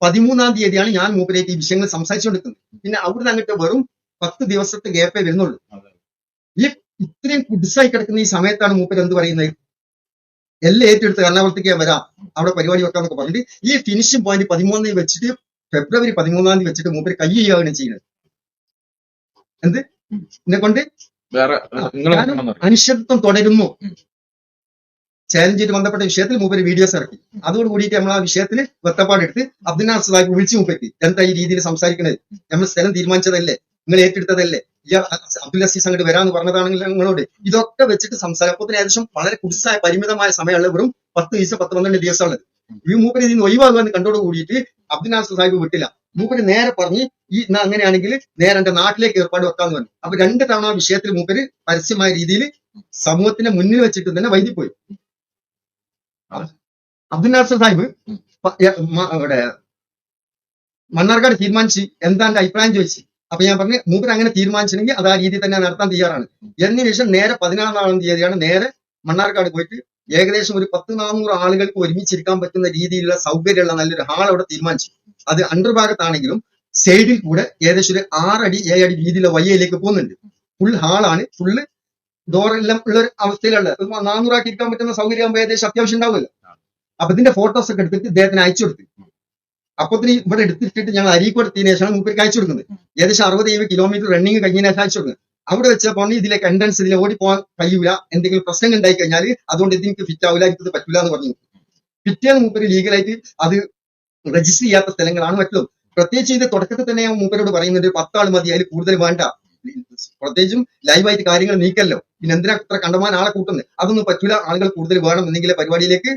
13 തീയതിയാണ് ഞാൻ മൂപ്പരേക്ക് ഈ വിഷയങ്ങൾ സംസാരിച്ചുകൊണ്ടിരിക്കുന്നത്. പിന്നെ അവിടുന്ന് അങ്ങോട്ട് വെറും 10 ദിവസത്തെ ഗ്യാപ്പേ വരുന്നുള്ളൂ. ഈ ഇത്രയും കുടിസായി കിടക്കുന്ന ഈ സമയത്താണ് മൂപ്പര് എന്ത് പറയുന്നത്, എല്ലാം ഏറ്റെടുത്ത് എറണാകുളത്തേക്ക് വരാം അവിടെ പരിപാടി വെക്കാന്നൊക്കെ പറഞ്ഞിട്ട് ഈ ഫിനിഷിംഗ് പോയിന്റ് 13 വെച്ചിട്ട് ഫെബ്രുവരി 13 വെച്ചിട്ട് മൂപ്പര് കൈ ചെയ്യുകയാണ് ചെയ്യുന്നത്. എന്ത് എന്നെ കൊണ്ട് വേറെ അനിശ്ചിതത്വം തുടരുന്നു ചാലഞ്ചായിട്ട് ബന്ധപ്പെട്ട വിഷയത്തിൽ മൂപ്പര് വീഡിയോസ് ഇറക്കി. അതോട് കൂടിയിട്ട് നമ്മൾ ആ വിഷയത്തിൽ വെത്തപ്പാടെടുത്ത് അബ്ദുൽ നാസർ സാഹിബ് വിളിച്ചു മൂപ്പർക്ക് എന്താ ഈ രീതിയിൽ സംസാരിക്കുന്നത്, നമ്മൾ സ്ഥലം തീരുമാനിച്ചതല്ലേ, നിങ്ങൾ ഏറ്റെടുത്തതല്ലേ, അബ്ദുൽ അസീസ് അങ്ങോട്ട് വരാന്ന് പറഞ്ഞതാണെങ്കിൽ നിങ്ങളോട് ഇതൊക്കെ വെച്ചിട്ട് സംസാരത്തിന് ഏകദേശം വളരെ കുടിസായ പരിമിതമായ സമയമുള്ള വെറും 10 ദിവസം 12 ദിവസമുള്ളത്. ഈ മൂപ്പര് ഇതിന് ഒഴിവാകുമെന്ന് കണ്ടോട് കൂടിയിട്ട് അബ്ദുൽ നാസർ സാഹിബ് വിട്ടില്ല. മൂപ്പര് നേരെ പറഞ്ഞ് ഈ അങ്ങനെയാണെങ്കിൽ നേരെ എന്റെ നാട്ടിലേക്ക് ഏർപ്പാട് വെക്കാന്ന് പറഞ്ഞു. അപ്പൊ 2 തവണ ആ വിഷയത്തിൽ മൂപ്പര് പരസ്യമായ രീതിയിൽ സമൂഹത്തിന്റെ മുന്നിൽ വെച്ചിട്ട് തന്നെ വൈകിപ്പോയി. അബ്ദുൽ നാസർ സാഹിബ് ഇവിടെ മണ്ണാർക്കാട് തീരുമാനിച്ച് എന്താ എന്റെ അഭിപ്രായം ചോദിച്ചു. അപ്പൊ ഞാൻ പറഞ്ഞു മൂപ്പര് അങ്ങനെ തീരുമാനിച്ചിട്ടുണ്ടെങ്കിൽ അത് ആ രീതിയിൽ തന്നെ നടത്താൻ തയ്യാറാണ്. എന്നതിന് ശേഷം നേരെ 16 തീയതിയാണ് നേരെ മണ്ണാർക്കാട് പോയിട്ട് ഏകദേശം ഒരു 10-400 ആളുകൾക്ക് ഒരുമിച്ചിരിക്കാൻ പറ്റുന്ന രീതിയിലുള്ള സൗകര്യമുള്ള നല്ലൊരു ഹാൾ അവിടെ തീരുമാനിച്ചു. അത് അണ്ടർ ഭാഗത്താണെങ്കിലും സൈഡിൽ കൂടെ ഏകദേശം ഒരു 6 അടി 7 അടി രീതിയിലുള്ള വയ്യയിലേക്ക് പോകുന്നുണ്ട്. ഫുൾ ഹാളാണ്, ഫുള്ള് ഡോറെല്ലാം ഉള്ള ഒരു അവസ്ഥയിലുള്ളത്. 400 ആക്കി ഇരിക്കാൻ പറ്റുന്ന സൗകര്യം ആകുമ്പോൾ ഏകദേശം അത്യാവശ്യം ഉണ്ടാവുമല്ലോ. അപ്പൊ ഇതിന്റെ ഫോട്ടോസ് ഒക്കെ എടുത്തിട്ട് ഇദ്ദേഹത്തിന് അയച്ചു കൊടുത്തു. അപ്പത്തിന് ഇവിടെ എടുത്തിട്ടിട്ട് ഞങ്ങൾ അരീക്കോട് എത്തിയതിനു ശേഷമാണ് മൂപ്പർക്ക് അയച്ചു കൊടുക്കുന്നത്. ഏകദേശം 60-70 കിലോമീറ്റർ റണ്ണിങ് കഴിഞ്ഞതിന് ശേഷം അയച്ചു കൊടുക്കുന്നത്. അവിടെ വെച്ചപ്പോൾ ഇതിലേക്ക് എൻട്രൻസ് ഇതിൽ ഓടിപ്പോകാൻ കഴിയൂല, എന്തെങ്കിലും പ്രശ്നങ്ങൾ ഉണ്ടായി കഴിഞ്ഞാൽ അതുകൊണ്ട് ഇതിന് ഫിറ്റ് ആവില്ല, ഇത് പറ്റൂല എന്ന് പറഞ്ഞു. പിറ്റേന്ന് മൂപ്പര് ലീഗലായിട്ട് അത് രജിസ്റ്റർ ചെയ്യാത്ത സ്ഥലങ്ങളാണ് മറ്റും. പ്രത്യേകിച്ച് ഇത് തുടക്കത്തിൽ തന്നെ മൂപ്പരോട് പറയുന്നുണ്ട് 10 ആൾ മതി, അതിൽ കൂടുതൽ വേണ്ട. പ്രത്യേകിച്ചും ലൈവായിട്ട് കാര്യങ്ങൾ നീക്കല്ലോ, പിന്നെ എന്തിനാ ഇത്ര കണ്ടമാൻ ആളെ കൂട്ടുന്നത്, അതൊന്നും പറ്റൂല, ആളുകൾ കൂടുതൽ വേണം എന്നെങ്കിലും പരിപാടിയിലേക്ക്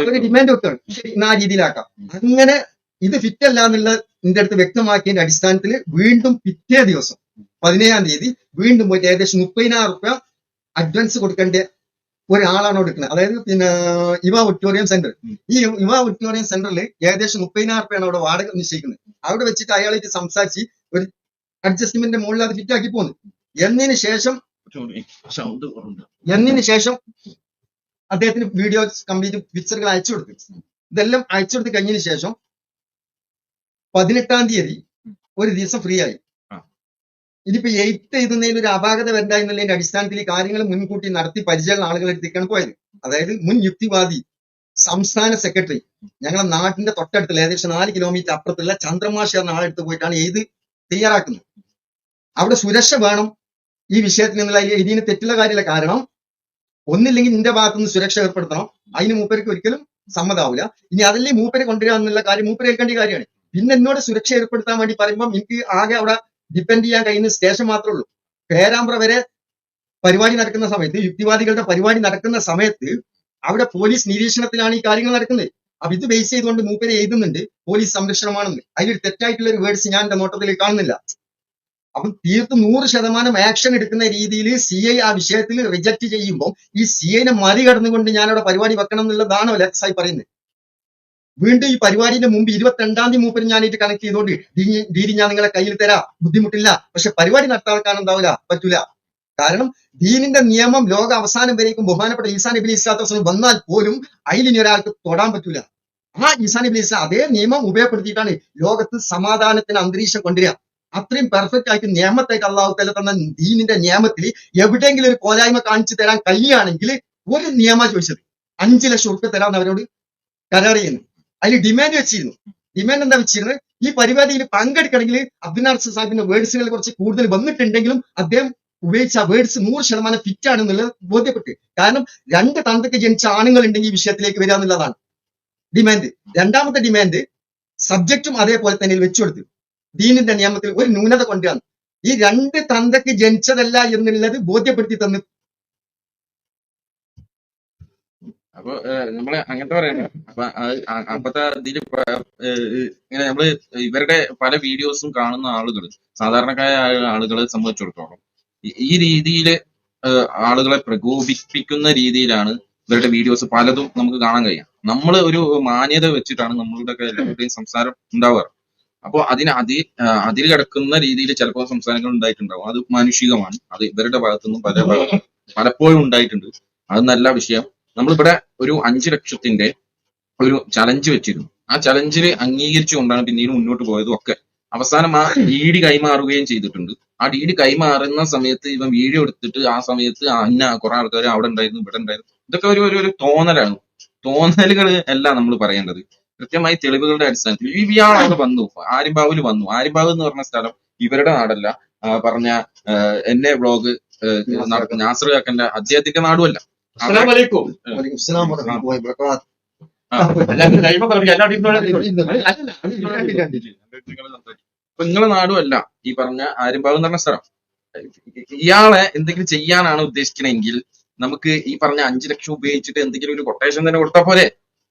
ഒരു ഡിമാൻഡ് വെക്കാണ്. ശരി, ആ രീതിയിലാക്കാം. അങ്ങനെ ഇത് ഫിറ്റ് അല്ല എന്നുള്ള എന്റെ അടുത്ത് വ്യക്തമാക്കിയതിന്റെ അടിസ്ഥാനത്തിൽ വീണ്ടും പിറ്റേ ദിവസം 17 തീയതി വീണ്ടും പോയിട്ട് ഏകദേശം 30,000 രൂപ അഡ്വാൻസ് കൊടുക്കേണ്ട ഒരാളാണ് കൊടുക്കുന്നത്. അതായത് പിന്നെ ഇവ ഓഡിറ്റോറിയം സെന്റർ. ഈ ഇവ ഓഡിറ്റോറിയം സെന്ററിൽ ഏകദേശം 30,000 രൂപയാണ് അവിടെ വാടക നിശ്ചയിക്കുന്നത്. അവിടെ വെച്ചിട്ട് അയാളായിട്ട് സംസാരിച്ച് ഒരു അഡ്ജസ്റ്റ്മെന്റിന്റെ മുകളിൽ അത് ഫിറ്റ് ആക്കി പോകുന്നു. എന്നതിന് ശേഷം അദ്ദേഹത്തിന് വീഡിയോ കംപ്ലീറ്റ് പിക്ചറുകൾ അയച്ചു കൊടുത്തു. ഇതെല്ലാം അയച്ചു കൊടുത്ത് കഴിഞ്ഞതിന് ശേഷം 18 തീയതി ഒരു ദിവസം ഫ്രീ ആയി. ഇതിപ്പോ 8 എഴുതുന്നതിൽ ഒരു അപാകത വരണ്ട എന്നുള്ളതിന്റെ അടിസ്ഥാനത്തിൽ ഈ കാര്യങ്ങൾ മുൻകൂട്ടി നടത്തി പരിചയമുള്ള ആളുകളെ എടുത്തേക്കാണ് പോയത്. അതായത് മുൻ യുക്തിവാദി സംസ്ഥാന സെക്രട്ടറി ഞങ്ങളുടെ നാട്ടിന്റെ തൊട്ടടുത്തുള്ള ഏകദേശം 4 കിലോമീറ്റർ അപ്പുറത്തുള്ള ചന്ദ്രമാഷ് എന്ന ആളെടുത്ത് പോയിട്ടാണ് എഴുതി തയ്യാറാക്കുന്നത്. അവിടെ സുരക്ഷ വേണം ഈ വിഷയത്തിൽ നിന്നുള്ള ഇതിന് തെറ്റുള്ള കാര്യമില്ല. കാരണം ഒന്നില്ലെങ്കിൽ നിന്റെ ഭാഗത്തുനിന്ന് സുരക്ഷ ഏർപ്പെടുത്തണം, അതിന് മൂപ്പർക്ക് ഒരിക്കലും സമ്മതാവില്ല. ഇനി അതല്ലേ മൂപ്പരെ കൊണ്ടുവരിക എന്നുള്ള കാര്യം മൂപ്പരെ ഏൽക്കേണ്ട കാര്യമാണ്. പിന്നെ എന്നോട് സുരക്ഷ ഏർപ്പെടുത്താൻ വേണ്ടി പറയുമ്പോൾ എനിക്ക് ആകെ അവിടെ ഡിപ്പെൻഡ് ചെയ്യാൻ കഴിയുന്ന സ്റ്റേഷൻ മാത്രമേ ഉള്ളൂ. പേരാമ്പ്ര വരെ പരിപാടി നടക്കുന്ന സമയത്ത്, യുക്തിവാദികളുടെ പരിപാടി നടക്കുന്ന സമയത്ത് അവിടെ പോലീസ് നിരീക്ഷണത്തിലാണ് ഈ കാര്യങ്ങൾ നടക്കുന്നത്. അപ്പൊ ഇത് ബേസ് ചെയ്തുകൊണ്ട് മൂപ്പരെ എഴുതുന്നുണ്ട് പോലീസ് സംരക്ഷണമാണെന്ന്. അതിലൊരു തെറ്റായിട്ടുള്ള ഒരു വേർഡ്സ് ഞാൻ എന്റെ നോട്ടത്തിൽ കാണുന്നില്ല. അപ്പം തീർത്തും 100% ആക്ഷൻ എടുക്കുന്ന രീതിയിൽ CI ആ വിഷയത്തിൽ റിജക്ട് ചെയ്യുമ്പോൾ ഈ CIനെ മറികടന്നുകൊണ്ട് ഞാനവിടെ പരിപാടി വെക്കണം എന്നുള്ളതാണോ ലെക്സായി പറയുന്നത്. വീണ്ടും ഈ പരിപാടിന്റെ മുമ്പ് 22 തീയതി മൂപ്പര് ഞാനായിട്ട് കണക്ട് ചെയ്തോണ്ട് ഡീരി ഞാൻ നിങ്ങളെ കയ്യിൽ തരാം, ബുദ്ധിമുട്ടില്ല, പക്ഷെ പരിപാടി നടത്താൻ എന്താവില്ല, പറ്റൂല. കാരണം ദീനിന്റെ നിയമം ലോക അവസാനം വരേക്കും ബഹുമാനപ്പെട്ട ഈസാ നബി അലൈഹി സ്വലാത്തു വസ്സലാം വന്നാൽ പോലും അതിലിനി ഒരാൾക്ക് തൊടാൻ പറ്റൂല. ആ ഈസാ നബി അലൈഹി സ്വലാം അതേ നിയമം ഉപയോഗപ്പെടുത്തിയിട്ടാണ് ലോകത്ത് സമാധാനത്തിന് അന്തരീക്ഷം കൊണ്ടുവരിക. അത്രയും പെർഫെക്റ്റ് ആയിട്ട് നിയമത്തായിട്ട് അള്ളാഹു തആല തന്ന ദീനിന്റെ നിയമത്തിൽ എവിടെയെങ്കിലും ഒരു പോരായ്മ കാണിച്ചു തരാൻ കഴിയുകയാണെങ്കിൽ ഒരു നിയമ ചോദിച്ചത് 5 ലക്ഷം ഉറുപ്പ്യ തരാമെന്ന് അവരോട് കരാർ ചെയ്യുന്നു. അതിൽ ഡിമാൻഡ് വെച്ചിരുന്നു. ഡിമാൻഡ് എന്താ വെച്ചിരുന്നത്? ഈ പരിപാടിയിൽ പങ്കെടുക്കണമെങ്കിൽ അബ്ദുൽ നാസർ സാഹിബിന്റെ വേർഡ്സുകൾ കുറച്ച് കൂടുതൽ വന്നിട്ടുണ്ടെങ്കിലും അദ്ദേഹം ഉപയോഗിച്ച വേർഡ്സ് 100% ഫിറ്റ് ആണെന്നുള്ളത് ബോധ്യപ്പെട്ടു. കാരണം 2 തന്തയ്ക്ക് ജനിച്ച ആണുങ്ങൾ ഉണ്ടെങ്കിൽ ഈ വിഷയത്തിലേക്ക് വരിക എന്നുള്ളതാണ് ഡിമാൻഡ്. രണ്ടാമത്തെ ഡിമാൻഡ് സബ്ജക്റ്റും അതേപോലെ തന്നെ വെച്ചു കൊടുത്തു. ദീനിന്റെ നിയമത്തിൽ ഒരു ന്യൂനത കൊണ്ടുവന്നു. ഈ 2 തന്തയ്ക്ക് ജനിച്ചതല്ല എന്നുള്ളത് ബോധ്യപ്പെടുത്തി തന്നു. അപ്പൊ നമ്മള് അങ്ങനത്തെ പറയണ്ട. അപ്പൊ അപ്പത്തെ ഇതില് ഇങ്ങനെ നമ്മള് ഇവരുടെ പല വീഡിയോസും കാണുന്ന ആളുകൾ, സാധാരണക്കാരായ ആളുകളെ സംബന്ധിച്ചിടത്തോളം ഈ രീതിയിൽ ആളുകളെ പ്രകോപിപ്പിക്കുന്ന രീതിയിലാണ് ഇവരുടെ വീഡിയോസ് പലതും നമുക്ക് കാണാൻ കഴിയാം. നമ്മൾ ഒരു മാന്യത വെച്ചിട്ടാണ് നമ്മളുടെ എല്ലാവരുടെയും സംസാരം ഉണ്ടാവാറ്. അപ്പോൾ അതിൽ കിടക്കുന്ന രീതിയിൽ ചിലപ്പോൾ സംസാരങ്ങൾ ഉണ്ടായിട്ടുണ്ടാവും. അത് മാനുഷികമാണ്. അത് ഇവരുടെ ഭാഗത്തുനിന്നും പലപ്പോഴും ഉണ്ടായിട്ടുണ്ട്. അത് നല്ല വിഷയം. നമ്മളിവിടെ ഒരു 5 ലക്ഷത്തിന്റെ ഒരു ചലഞ്ച് വെച്ചിരുന്നു. ആ ചലഞ്ചിൽ അംഗീകരിച്ചുകൊണ്ടാണ് പിന്നീട് മുന്നോട്ട് പോയതും ഒക്കെ. അവസാനം ആ ഡീഡി കൈമാറുകയും ചെയ്തിട്ടുണ്ട്. ആ ഡീഡി കൈമാറുന്ന സമയത്ത് ഇവൻ വീഡിയോ എടുത്തിട്ട് ആ സമയത്ത് കുറെ ആൾക്കാർ അവിടെ ഉണ്ടായിരുന്നു, ഇവിടെ ഉണ്ടായിരുന്നു. ഇതൊക്കെ ഒരു തോന്നലാണ്. തോന്നലുകൾ അല്ല നമ്മൾ പറയേണ്ടത്. കൃത്യമായി തെളിവുകളുടെ അടിസ്ഥാനത്തിൽ ഇയാൾ അവിടെ വന്നു, ആര്യമ്പാവിൽ വന്നു. ആര്യമ്പാവ് എന്ന് പറഞ്ഞ സ്ഥലം ഇവരുടെ നാടല്ല. പറഞ്ഞ എന്നെ വ്ളോഗ് നടക്കുന്ന നാസർ കാക്കന്റെ അദ്ദേഹത്തിന്റെ നാടുമല്ല. വലൈക്കും അസ്സലാം വറഹ്മത്തുള്ളാഹി വബറകാത്ത്. അപ്പൊ നിങ്ങളെ നാടുമല്ല ഈ പറഞ്ഞ ആര്യമ്പാവ് എന്ന് പറഞ്ഞ സ്ഥലം. ഇയാളെ എന്തെങ്കിലും ചെയ്യാനാണ് ഉദ്ദേശിക്കണമെങ്കിൽ നമുക്ക് ഈ പറഞ്ഞ 5 ലക്ഷം ഉപയോഗിച്ചിട്ട് എന്തെങ്കിലും ഒരു കൊട്ടേഷൻ തന്നെ കൊടുത്താൽ പോരെ.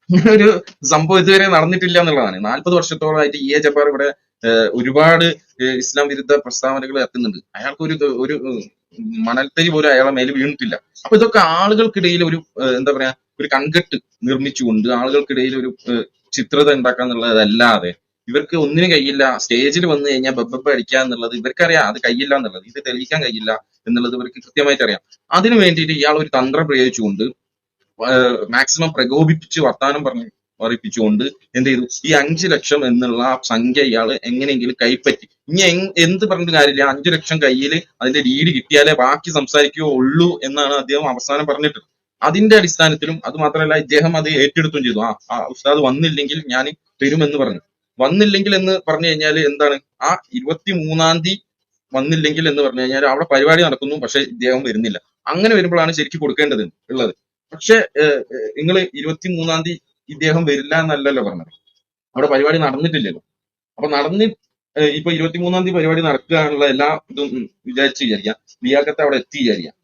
ഇങ്ങനെ ഒരു സംഭവം ഇതുവരെ നടന്നിട്ടില്ല എന്നുള്ളതാണ്. 40 വർഷത്തോളമായിട്ട് എ ജബ്ബാർ ഇവിടെ ഒരുപാട് ഇസ്ലാം വിരുദ്ധ പ്രസ്താവനകൾ എത്തുന്നുണ്ട്. അയാൾക്ക് ഒരു മണൽത്തരി പോലും അയാളെ മേൽ വീണിട്ടില്ല. അപ്പൊ ഇതൊക്കെ ആളുകൾക്കിടയിൽ ഒരു എന്താ പറയാ ഒരു കൺകെട്ട് നിർമ്മിച്ചുകൊണ്ട് ആളുകൾക്കിടയിൽ ഒരു ചിത്രത ഉണ്ടാക്കാന്നുള്ളതല്ലാതെ ഇവർക്ക് ഒന്നിനും കഴിയില്ല. സ്റ്റേജിൽ വന്നു കഴിഞ്ഞാൽ ബബ്ബ അടിക്കുക എന്നുള്ളത് ഇവർക്കറിയാം. അത് കഴിയില്ല എന്നുള്ളത്, ഇത് തെളിയിക്കാൻ കഴിയില്ല എന്നുള്ളത് ഇവർക്ക് കൃത്യമായിട്ട് അറിയാം. അതിനു വേണ്ടിയിട്ട് ഇയാൾ ഒരു തന്ത്രം പ്രയോഗിച്ചുകൊണ്ട് മാക്സിമം പ്രകോപിപ്പിച്ച് വർത്താനം പറയിപ്പിച്ചുകൊണ്ട് എന്ത് ചെയ്തു, ഈ 5 ലക്ഷം എന്നുള്ള ആ സംഖ്യ ഇയാള് എങ്ങനെയെങ്കിലും കൈപ്പറ്റി. ഇനി എന്ത് പറഞ്ഞിട്ട് കാര്യമില്ല, 5 ലക്ഷം കയ്യിൽ അതിന്റെ ലീഡ് കിട്ടിയാലേ ബാക്കി സംസാരിക്കുകയുള്ളൂ എന്നാണ് അദ്ദേഹം അവസാനം പറഞ്ഞിട്ട്. അതിന്റെ അടിസ്ഥാനത്തിലും അത് മാത്രമല്ല ഇദ്ദേഹം അത് ഏറ്റെടുത്തും ചെയ്തു. ആ ഉസ്താദ് വന്നില്ലെങ്കിൽ ഞാൻ തരുമെന്ന് പറഞ്ഞു. വന്നില്ലെങ്കിൽ എന്ന് പറഞ്ഞു കഴിഞ്ഞാൽ എന്താണ്, ആ 23-ാം തീയതി വന്നില്ലെങ്കിൽ എന്ന് പറഞ്ഞു കഴിഞ്ഞാൽ അവിടെ പരിപാടി നടക്കുന്നു, പക്ഷെ ഇദ്ദേഹം വരുന്നില്ല. അങ്ങനെ വരുമ്പോഴാണ് ശരിക്കും കൊടുക്കേണ്ടത് ഉള്ളത്. പക്ഷെ നിങ്ങൾ 23-ാം തീയതി ഇദ്ദേഹം വരില്ല എന്നല്ലല്ലോ പറഞ്ഞത്. അവിടെ പരിപാടി നടന്നിട്ടില്ലല്ലോ. അപ്പൊ ഇപ്പൊ 23-ാം തീയതി പരിപാടി നടക്കാനുള്ള എല്ലാ ഇതും വിചാരിക്കാം. ലിയാഖത്ത് അവിടെ എത്തി വിചാരിക്കാം.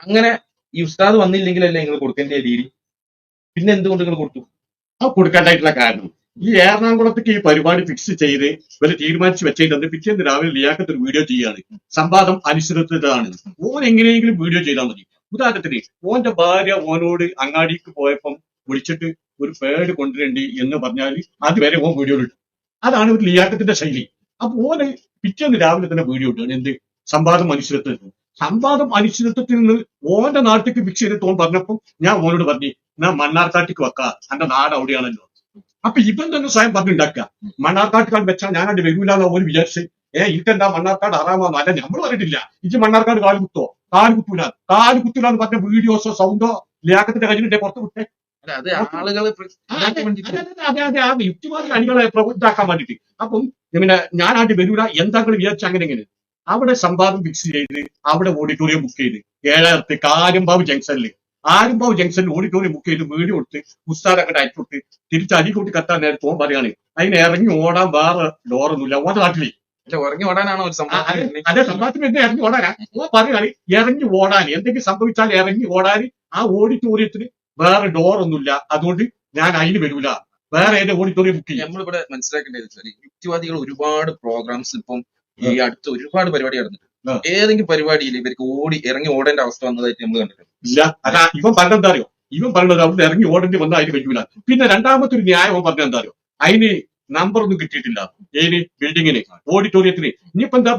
അങ്ങനെ ഈ ഉസ്താദ് വന്നില്ലെങ്കിലല്ലേ നിങ്ങൾ കൊടുക്കേണ്ട രീതി. പിന്നെ എന്തുകൊണ്ട് നിങ്ങൾ കൊടുത്തു? ആ കൊടുക്കാനായിട്ടുള്ള കാരണം ഈ എറണാകുളത്തേക്ക് ഈ പരിപാടി ഫിക്സ് ചെയ്ത് ഇവര് തീരുമാനിച്ച് വെച്ചിട്ടുണ്ട്. പിറ്റേന്ന് രാവിലെ ലിയാഖത്ത് ഒരു വീഡിയോ ചെയ്യാണ്. സംവാദം അനുസൃതമാണ്. ഓൻ എങ്ങനെയെങ്കിലും വീഡിയോ ചെയ്താൽ മതി. ഉദാഹരണത്തിന് ഓന്റെ ഭാര്യ ഓനോട് അങ്ങാടിക്ക് പോയപ്പം വിളിച്ചിട്ട് ഒരു പേര് കൊണ്ടുവരണ്ടി എന്ന് പറഞ്ഞാൽ അതുവരെ ഓൻ വീഡിയോ ഇട്ടു. അതാണ് ഒരു ലിയാഖത്തിന്റെ ശൈലി. അപ്പൊ ഓന് പിറ്റേന്ന് രാവിലെ തന്നെ വീഡിയോ ഇട്ടു. എന്ത് സംവാദം അനിശ്ചിതത്വം. സംവാദം അനിശ്ചിതത്വത്തിൽ നിന്ന് ഓന്റെ നാട്ടിലേക്ക് ഫിക്സ് ചെയ്തിട്ട് ഓൻ പറഞ്ഞപ്പം ഞാൻ ഓനോട് പറഞ്ഞു, ഞാൻ മണ്ണാർക്കാട്ടിക്ക് വെക്കാം, എന്റെ നാട് അവിടെയാണല്ലോ. അപ്പൊ ഇവൻ തന്നെ സ്വയം പറഞ്ഞുണ്ടാക്കുക. മണ്ണാർക്കാട് വെച്ചാൽ ഞാനത് വരൂലെന്ന് ഓന് വിചാരിച്ച് ഇതെന്താ മണ്ണാർക്കാട് ആറാമാന്ന്. അല്ല, നമ്മൾ പറഞ്ഞിട്ടില്ല ഇത് മണ്ണാർക്കാട് കാലുകുത്തൂലെന്ന് പറഞ്ഞ വീഡിയോസോ സൗണ്ടോ ലിയാഖത്തിന്റെ കയ്യിലിന്റെ പുറത്ത് വിട്ടേ. അത് ആളുകളെ അതെ ആ യുക്തിവാദി അണികളെ ഇതാക്കാൻ വേണ്ടിട്ട്. അപ്പം പിന്നെ ഞാനായിട്ട് വരൂല എന്താക്കൾ വിചാരിച്ച അങ്ങനെ അവിടെ സംവാദം ഫിക്സ് ചെയ്ത് അവിടെ ഓഡിറ്റോറിയം ബുക്ക് ചെയ്ത് 7:30 ആര്യമ്പാവ് ജംഗ്ഷനിൽ ഓഡിറ്റോറിയം ബുക്ക് ചെയ്ത് വീഡിയോ കൊടുത്ത് ഉസ്താദ് അങ്ങോട്ട് അയച്ചിട്ട് തിരിച്ച് അടിക്കൂട്ടി കത്താൻ നേരത്തെ ഓൻ പറയാണ് അതിന് ഇറങ്ങി ഓടാൻ വേറെ ഡോറൊന്നുമില്ല ഓന്റെ നാട്ടില്. ഇറങ്ങി ഓടാനാണോ ഒരു സംഭവം? അതെ, സംഭവത്തിന് എന്നെ ഇറങ്ങി ഓടാനാ ഓൻ പറയാണ്. ഇറങ്ങി ഓടാൻ എന്തെങ്കിലും സംഭവിച്ചാൽ ഇറങ്ങി ഓടാൻ ആ ഓഡിറ്റോറിയത്തിന് വേറെ ഡോറൊന്നുമില്ല, അതുകൊണ്ട് ഞാൻ അതിന് വരൂല, വേറെ ഏത് ഓഡിറ്റോറിയം ബുക്ക് ചെയ്യും. നമ്മളിവിടെ മനസ്സിലാക്കേണ്ടത് വെച്ചാൽ യുക്തിവാദികൾ ഒരുപാട് പ്രോഗ്രാംസ് ഇപ്പം ഈ അടുത്ത് ഒരുപാട് പരിപാടി നടന്നിട്ടുണ്ട്. ഏതെങ്കിലും പരിപാടിയിൽ ഇവർക്ക് ഇറങ്ങി ഓടേണ്ട അവസ്ഥ വന്നതായിട്ട് നമ്മൾ കണ്ടിട്ടുണ്ട് ഇല്ല. അതാ ഇവൻ പറഞ്ഞെന്താ അറിയോ, ഇവൻ പറഞ്ഞത് അവിടെ ഇറങ്ങി ഓടേണ്ടി വന്നാൽ അതിന് കഴിയൂല. പിന്നെ രണ്ടാമത്തെ ഒരു ന്യായം അവൻ പറഞ്ഞെന്താ അറിയോ, അതിന് നമ്പർ ഒന്നും കിട്ടിയിട്ടില്ല. ഏത് ബിൽഡിങ്ങിന് ഓഡിറ്റോറിയത്തിന്. ഇനിയിപ്പോ എന്താ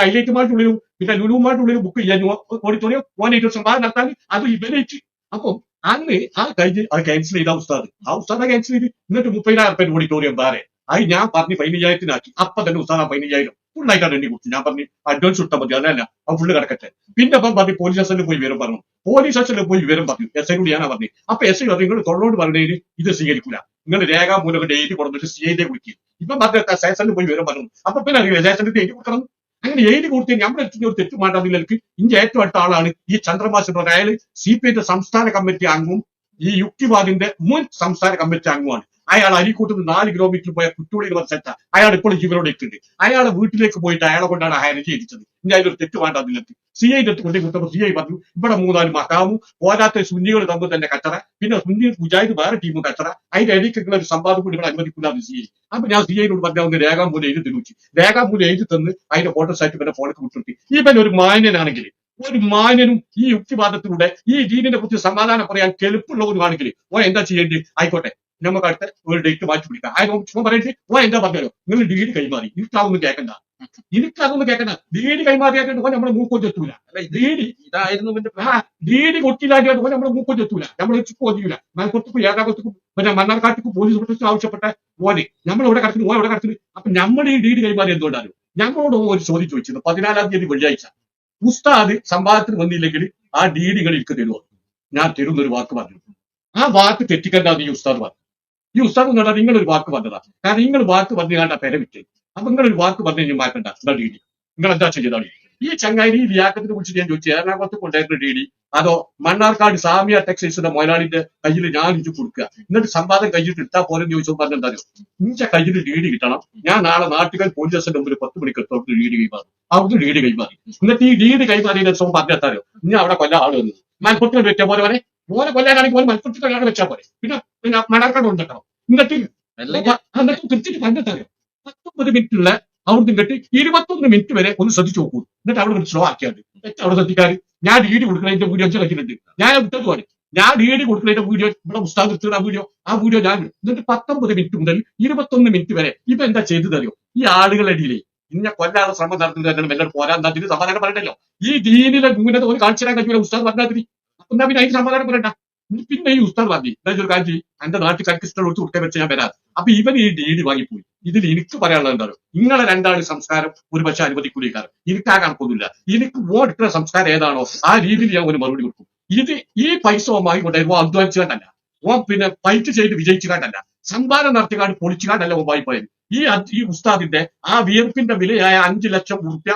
ഹൈലൈറ്റ് മാർട്ടുള്ളിലും പിന്നെ ലുലു മാർട്ടുള്ളിലും ബുക്ക് ചെയ്യാൻ ഓഡിറ്റോറിയം 180 സംഭാവന നടത്താൻ അത് ഇവരേറ്റ്. അപ്പം അന്ന് ആ കഴിഞ്ഞ് അത് ക്യാൻസൽ ചെയ്ത ഉസ്താദ് ക്യാൻസൽ ചെയ്ത് എന്നിട്ട് 30,000 ഓഡിറ്റോറിയം വേറെ. അത് ഞാൻ പറഞ്ഞ് 15,000-നാക്കി. അപ്പൊ തന്നെ ഉസ്താദ് 15,000 ഫുള്ളായിട്ടാണ് എന്നെ കുറിച്ച് ഞാൻ പറഞ്ഞു അഡ്വാൻസ് ഇട്ടാൽ മതി അതല്ല ആ ഫുള്ള് കിടക്കട്ടെ. പിന്നെ അപ്പം പറഞ്ഞു പോലീസ് സ്റ്റേഷനിൽ പോയി വിവരം പറഞ്ഞു. പോലീസ് സ്റ്റേഷനിൽ പോയി വിവരം പറഞ്ഞു. എസ് ഐയോട് ഞാനാ പറഞ്ഞു. അപ്പൊ എസ് ഐ പറഞ്ഞു നിങ്ങൾ തൊള്ളോട് പറഞ്ഞതിന് ഇത് സ്വീകരിക്കൂല, നിങ്ങൾ രേഖാമൂലം എഴുതി കൊടുത്തിട്ട് CID വിളിക്കും. ഇപ്പം പറഞ്ഞ സ്റ്റേഷനിൽ പോയി വിവരം പറഞ്ഞു. അപ്പൊ പിന്നെ അറിയില്ല സ്റ്റേഷനിൽ എഴുതി കൊടുക്കണം. അങ്ങനെ എഴുതി കൊടുത്ത് നമ്മുടെ ഒരു തെറ്റ് മാറ്റാതിലേക്ക് ഇന്ത്യ ഏറ്റവും അടുത്ത ആളാണ് ഈ ചന്ദ്രബാസ് എന്ന് പറഞ്ഞ അയാൾ CPI സംസ്ഥാന കമ്മിറ്റി അംഗവും ഈ യുക്തിവാദിന്റെ മുൻ സംസ്ഥാന കമ്മിറ്റി അംഗമാണ്. അയാൾ അരിക്കൂട്ടുന്ന 4 കിലോമീറ്റർ പോയ കുറ്റുള്ളി എന്ന് പറഞ്ഞ സ്ഥലത്ത് അയാൾ ഇപ്പോൾ ജീവനോടെ എത്തുന്നുണ്ട്. അയാളെ വീട്ടിലേക്ക് പോയിട്ട് അയാളെ കൊണ്ടാണ് ഹൈറേഞ്ച് ചെയ്യിച്ചത്. ഇനി അതിലൊരു തെറ്റ് വേണ്ടതിലേക്ക് CI അടുത്ത് കൊണ്ടേ കൊടുത്തപ്പോൾ CI പറഞ്ഞു ഇവിടെ 3-4 മക്കാമും പോരാത്ത സുന്നികൾ തമ്മിൽ തന്നെ കച്ചറ, പിന്നെ സുന്നി മുജാഹിദ് വേറെ ടീമും കച്ചറ, അതിന്റെ ഇടയ്ക്കുള്ള ഒരു സംവാദം കൂടി ഇവിടെ അനുവദിക്കില്ലാന്ന് CI. അപ്പൊ ഞാൻ CIയോട് പറഞ്ഞ ഒന്ന് രേഖാമൂലം എഴുതി തരുച്ചു. രേഖാമൂലം എഴുതി തന്ന് അതിന്റെ ഫോട്ടോ സൈറ്റ് പിന്നെ ഫോണിൽ വിട്ടിട്ട് ഇവൻ ഒരു മാന്യനാണെങ്കിൽ, ഒരു മാന്യനും ഈ യുക്തിവാദത്തിലൂടെ ഈ ദീനിനെ കുറിച്ച് സമാധാനം പറയാൻ കെൽപ്പുള്ളവരുമാണെങ്കിൽ എന്താ ചെയ്യേണ്ടത്? ആയിക്കോട്ടെ, നമുക്ക് അടുത്ത ഒരു ഡേറ്റ് മാറ്റി പിടിക്കാം. ചുമ്മാ പറയട്ടെ എന്താ പറഞ്ഞോ നിങ്ങൾ DD കൈമാറി, എനിക്കതൊന്നും കേൾക്കണ്ട, എനിക്കതൊന്നും കേൾക്കണ്ട. DD കൈമാറിയായിട്ട് നമ്മുടെ മൂക്കൊന്നും എത്തൂല. ഇതായിരുന്നു DD കൊട്ടിയിലാക്കിയാൽ നമ്മുടെ മൂക്കൊന്നും എത്തൂല, നമ്മൾ കൊതിയൂല. മലപ്പുറത്തേക്കും ഏകാപുരത്തേക്കും പിന്നെ മണ്ണാർക്കാട്ടേക്കും പോലീസ് പ്രൊട്ടക്ഷൻ ആവശ്യപ്പെട്ട പോലെ നമ്മളിവിടെ കിടക്കുന്നു, ഇവിടെ കിടക്കുന്നു. അപ്പൊ നമ്മൾ ഈ DD കൈമാറി എന്തുകൊണ്ടാണ്? ഞങ്ങളോട് ഒരു ചോദ്യം ചോദിച്ചത് 14-ാം തീയതി വെള്ളിയാഴ്ച ഉസ്താദ് സംവാദത്തിന് വന്നില്ലെങ്കിൽ ആ DD എനിക്ക് തരുമോ? ഞാൻ തരുന്നൊരു വാക്ക് പറഞ്ഞു. ആ വാക്ക് തെറ്റിക്കണ്ടെന്ന് ഈ ഉസ്താദ് പറഞ്ഞു. ഈ ഉസ്താദ് എന്ന് പറഞ്ഞാൽ നിങ്ങളൊരു വാക്ക് പറഞ്ഞതാ. കാരണം നിങ്ങൾ വാക്ക് പറഞ്ഞു കണ്ട പെര വിറ്റ്. അപ്പൊ നിങ്ങളൊരു വാക്ക് പറഞ്ഞു കഴിഞ്ഞാൽ മാറ്റണ്ട. എന്താ DD നിങ്ങൾ എന്താ ചെയ്തതാണ്? ഈ ചങ്ങായി ഈ വ്യാഖ്യാനത്തിനെ കുറിച്ച് ഞാൻ ചോദിച്ചു, എറണാകുളത്ത് കൊണ്ടായിരുന്ന DD അതോ മണ്ണാർക്കാട് സാമിയ ടെക്സ്റ്റൈൽസിന്റെ മുതലാളിന്റെ കയ്യിൽ ഞാൻ ഇത് കൊടുക്കുക എന്നിട്ട് സംവാദം കഴിഞ്ഞിട്ട് ഇട്ടാ പോലെന്ന് ചോദിച്ചപ്പോൾ പറഞ്ഞെന്താ ഇഞ്ച കയ്യിൽ DD കിട്ടണം, ഞാൻ നാളെ നാട്ടുകാർ പോലീസ് സ്റ്റേഷന്റെ മുമ്പിൽ 10 മണിക്ക് എടുത്തോട്ട് DD കൈമാറി. അവിടുന്ന് DD കൈമാറി. എന്നിട്ട് ഈ DD കൈമാറിയ ദിവസം പറഞ്ഞെത്താരോ ഇനി അവിടെ കൊല്ലാൻ ആള് വന്നു. മലപ്പുറത്തിന് വെച്ച പോലെ കൊല്ലാനാണെങ്കിൽ പോലെ മലപ്പുറത്ത് കല്യാണം വെച്ചാൽ പോലെ പിന്നെ മണ്ണാർക്കാട് ഉണ്ടാക്കണം. എന്നിട്ട് കൃത്യമായിട്ട് പറഞ്ഞെത്താരോ 19 മിനിറ്റുള്ള അവിടുന്ന് കേട്ട് 21 മിനിറ്റ് വരെ ഒന്ന് ശ്രദ്ധിച്ചു നോക്കൂ. എന്നിട്ട് അവിടെ സ്ലോ ആക്കിയാണ്ട് അവിടെ ശ്രദ്ധിക്കാറ്. ഞാൻ DD കൊടുക്കുന്നതിന്റെ വീഡിയോ കളിക്കുന്നുണ്ട്. ഞാൻ വിട്ടതുമാണ്. ഞാൻ DD കൊടുക്കുന്നതിന്റെ വീഡിയോ ഇവിടെ ഉസ്താദ് എടുത്തുള്ള ആ വീഡിയോ ഞാൻ എന്നിട്ട് 19 മിനിറ്റ് മുതൽ 21 മിനിറ്റ് വരെ ഇപ്പൊ എന്താ ചെയ്തതറിയോ? ഈ ആളുകളുടെ ഇടയിലെ ഇന്നെ കൊല്ലാതെ ശ്രമം നടത്തുന്നത് എല്ലാവരും പോരാൻ അതിന് സമാധാനം പറയണ്ടല്ലോ. ഈ ദീനിലെ ന്യൂനത ഒരു കാണിച്ചു തരാൻ കഴിയൂല ഉസ്താദ് പറഞ്ഞാൽ. അപ്പൊ എന്നാ പിന്നെ അതിന് സമാധാനം പറയണ്ട. പിന്നെ ഈ ഉസ്താദ് പറഞ്ഞു ഒരു കാര്യം എന്റെ നാട്ടിൽ കരിക്കിഷ്ടം കൊടുത്ത് കൊടുക്കാൻ വെച്ച് ഞാൻ വരാം. അപ്പൊ ഇവൻ ഈ DD വാങ്ങിപ്പോയി. ഇതിൽ എനിക്ക് പറയാനുള്ളത് എന്താണോ, നിങ്ങളെ രണ്ടാള് സംസ്കാരം ഒരു പക്ഷെ അനുവദിക്കൂലിക്കാറ് എനിക്ക് ആ കണക്കൊന്നുമില്ല. എനിക്ക് ഓടിക്കുന്ന സംസ്കാരം ഏതാണോ ആ രീതിയിൽ ഞാൻ ഒരു മറുപടി കൊടുക്കും. ഇത് ഈ പൈസ വാങ്ങിക്കൊണ്ടായിരുന്നു അധ്വാനിച്ചു കണ്ടല്ല, പിന്നെ ഫൈറ്റ് ചെയ്ത് വിജയിച്ചു കണ്ടല്ല, സംഭാവന നടത്തിക്കാണ്ട് പൊളിച്ചു കണ്ടല്ല വാങ്ങിപ്പോയത്. ഈ ഉസ്താദിന്റെ ആ വിയർപ്പിന്റെ വിലയായ 5 ലക്ഷം രൂപ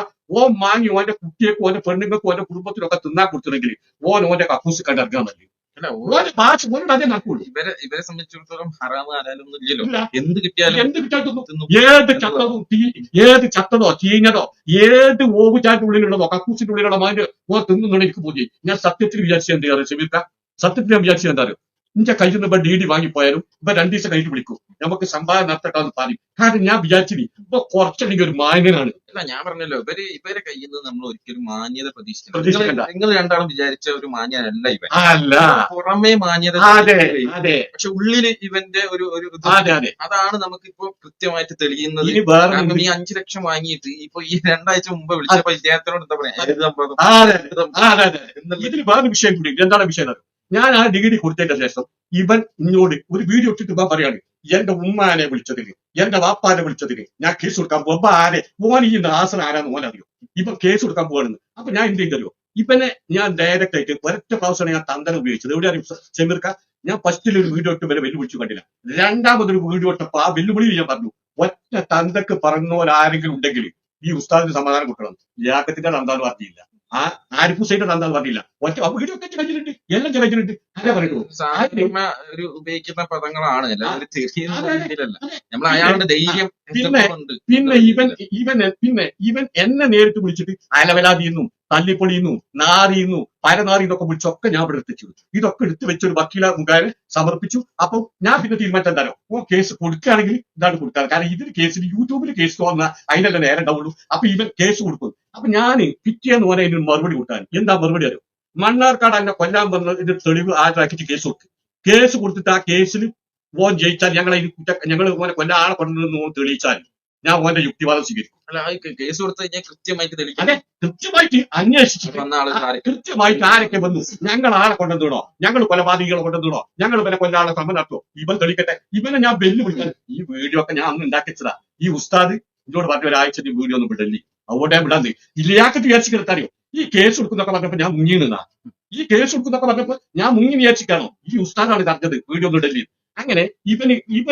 വാങ്ങി ഓന്റെ കുട്ടിയേക്കും ഓന്റെ പെണ്ണുങ്ങൾക്കും ഓന്റെ കുടുംബത്തിനൊക്കെ തിന്നാൻ കൊടുത്തില്ലെങ്കിൽ ഓന്റെ കക്കൂസ് കണ്ട് ഇറങ്ങാൻ മതി. അതേ നടക്കുള്ളൂ. ഇവരെ സംബന്ധിച്ചിടത്തോളം ഹറാമ് ഹലാലൊന്നും ഇല്ലല്ലോ. ഇല്ല. എന്ത് കിട്ടിയാലും എന്ത് കിട്ടാൻ ഏത് ചത്തതോ ചീഞ്ഞതോ ഏത് ഓവുചാറ്റിന്റെ ഉള്ളിലുള്ളതോ കക്കൂസിന്റെ ഉള്ളിലുള്ള മാന്റെ തിന്നുന്നുണ്ട് എനിക്ക് പോയി. ഞാൻ സത്യത്തിൽ വിചാരിച്ചത് എന്ത് ചെയ്യാറ് ഷെമീർക്ക, സത്യത്തിൽ ഞാൻ വിചാരിച്ചത് എന്താ അറിയോ, ഇന്റെ കയ്യിൽ നിന്ന് ഇപ്പൊ DD വാങ്ങിപ്പോയാലും ഇപ്പൊ 2 ദിവസം കഴിഞ്ഞ് വിളിക്കും നമുക്ക് സംഭാവന നടത്തട്ടാന്ന് പറയും. കാരണം ഞാൻ വിചാരിച്ചില്ല ഇപ്പൊ കുറച്ചല്ലെങ്കിൽ ഒരു മാന്യനാണ്. അല്ല ഞാൻ പറഞ്ഞല്ലോ ഇവരെ കയ്യിൽ നിന്ന് നമ്മൾ ഒരിക്കലും മാന്യത പ്രതീക്ഷിക്കണ്ട. പ്രതീക്ഷിക്കണം. നിങ്ങൾ രണ്ടാളും വിചാരിച്ച ഒരു മാന്യനല്ല ഇവൻ. അല്ല പുറമേ മാന്യത, അതെ അതെ പക്ഷെ ഉള്ളില് ഇവന്റെ ഒരു അതെ അതെ അതാണ് നമുക്കിപ്പോ കൃത്യമായിട്ട് തെളിയുന്നത്. ഇനി വേറെ കാരണം ഈ 5 ലക്ഷം വാങ്ങിയിട്ട് ഇപ്പൊ ഈ 2 ആഴ്ച മുമ്പ് വിളിച്ചപ്പോ ഇദ്ദേഹത്തിനോട് എന്താ പറയാ ഇതിൽ വേറെ വിഷയം കൂടി. എന്താണ് വിഷയം? ഞാൻ ആ DD കൊടുത്തതിന്റെ ശേഷം ഇവൻ ഇങ്ങോട്ട് ഒരു വീഡിയോ ഇട്ടിട്ട് ഇവൻ പറയാണ് എന്റെ ഉമ്മാനെ വിളിച്ചതിന് എന്റെ വാപ്പാനെ വിളിച്ചതിന് ഞാൻ കേസ് കൊടുക്കാൻ പോകുമ്പോ ഓൻ ഈ നാസർ ആരാന്ന് ഓൻ അറിയോ, ഇപ്പൊ കേസ് കൊടുക്കാൻ പോവാണെന്ന്. അപ്പൊ ഞാൻ എന്ത് ചെയ്തല്ലോ, ഇവനെ ഞാൻ ഡയറക്റ്റ് ആയിട്ട് ഒരൊറ്റ പ്രാവശ്യമാണ് ഞാൻ തന്തനം ഉപയോഗിച്ചത്. എവിടെയാണ് ഷെമീർക്ക? ഞാൻ ഫസ്റ്റിൽ ഒരു വീഡിയോ ഇട്ട് വരെ വെല്ലുവിളിച്ചു കണ്ടില്ല. രണ്ടാമതൊരു വീഡിയോ ഇട്ടപ്പോ ആ വെല്ലുവിളി ഞാൻ പറഞ്ഞു ഒറ്റ തന്തക്ക് പറഞ്ഞോരാരെങ്കിലും ഉണ്ടെങ്കിൽ ഈ ഉസ്താദിന് സമാധാനം കൊടുക്കണം. ലിയാഖത്തിന്റെ തന്താന്ന് പറഞ്ഞില്ല, ആരിഫ് ഹുസൈന്റെ തന്താന്ന് പറഞ്ഞില്ല. ഒറ്റ വീഡിയോ ഒക്കെ കഴിഞ്ഞിട്ടുണ്ട്, എല്ലാം കഴിഞ്ഞിട്ടുണ്ട്. അതെ പറയൂ ഒരു ഉപയോഗിക്കുന്ന പദങ്ങളാണ് എല്ലാവരും തിരിയുന്ന രീതിയിലല്ല. നമ്മൾ അയാളുടെ ധൈര്യം. പിന്നെ ഇവൻ എന്നെ നേരിട്ട് വിളിച്ചിട്ട് അലവലാതിയുന്നു തല്ലിപ്പൊളിയുന്നു നാറിയുന്നു പരനാറിന്നൊക്കെ വിളിച്ചൊക്കെ ഞാൻ ഇവിടെ എത്തിച്ചു. ഇതൊക്കെ എടുത്തു വെച്ചൊരു വക്കീല മുഖേന സമർപ്പിച്ചു. അപ്പൊ ഞാൻ പിന്നെ തീരുമാനിച്ചാൽ എന്താണോ, കേസ് കൊടുക്കുകയാണെങ്കിൽ ഇതാണ് കൊടുക്കാറ്. കാരണം ഇതിന് കേസിൽ യൂട്യൂബിൽ കേസ് വന്നാൽ അതിനല്ല നേരം ഉണ്ടാവുള്ളൂ. അപ്പൊ ഇവൻ കേസ് കൊടുക്കും. അപ്പൊ ഞാൻ പിറ്റേന്ന് പോലെ ഇതിന് മറുപടി കൊടുക്കാൻ എന്താ മറുപടി അറിയോ, മണ്ണാർക്കാട് എന്നെ കൊല്ലാൻ പറഞ്ഞ തെളിവ് ഹാജരാക്കിയിട്ട് കേസ് കൊടുക്കും. കേസ് കൊടുത്തിട്ട് ആ കേസിൽ ഓൻ ജയിച്ചാൽ ഞങ്ങൾ ഓനെ കൊല്ലാൻ ആളെ കൊണ്ടുവന്ന് തെളിയിച്ചാൽ ഞാൻ ഓന്റെ യുക്തിവാദം സ്വീകരിക്കും. അല്ല കേസ് കൊടുത്തു കഴിഞ്ഞാൽ കൃത്യമായിട്ട് തെളിയിക്കും. അതെ, കൃത്യമായിട്ട് അന്വേഷിച്ചു കൃത്യമായിട്ട് ആരൊക്കെ വന്നു, ഞങ്ങൾ ആളെ കൊണ്ടുവന്നിടോ, ഞങ്ങൾ കൊലപാതകികളെ കൊണ്ടുവന്നിടോ, ഞങ്ങൾ ഇവനെ കൊല്ലാളെ ശ്രമം നടത്തുമോ, ഇവൻ തെളിക്കട്ടെ. ഇവനെ ഞാൻ വെല്ലുവിളിക്കാൻ ഈ വീഡിയോ ഒക്കെ ഞാൻ അന്ന് ഉണ്ടാക്കിച്ചതാ. ഈ ഉസ്താദ് ഇതോട് പറഞ്ഞ ഒരാഴ്ച വീഡിയോ ഒന്നും വിടല്ലേ, അതുകൊണ്ട് ഞാൻ വിടാന്ന്. ലിയാക്കത്ത് വിചാരിച്ചിട്ടാറിയോ ഈ കേസ് കൊടുക്കുന്നൊക്കെ പറഞ്ഞപ്പോ ഞാൻ മുങ്ങി നിന്നാ, ഈ കേസ് കൊടുക്കുന്നൊക്കെ പറഞ്ഞപ്പോ ഞാൻ മുങ്ങി വിചാരിച്ചിട്ടാണോ ഈ ഉസ്താദാണ് പറഞ്ഞത് വീഡിയോ ഒന്നും ഇടല്ലേ. അങ്ങനെ ഇവ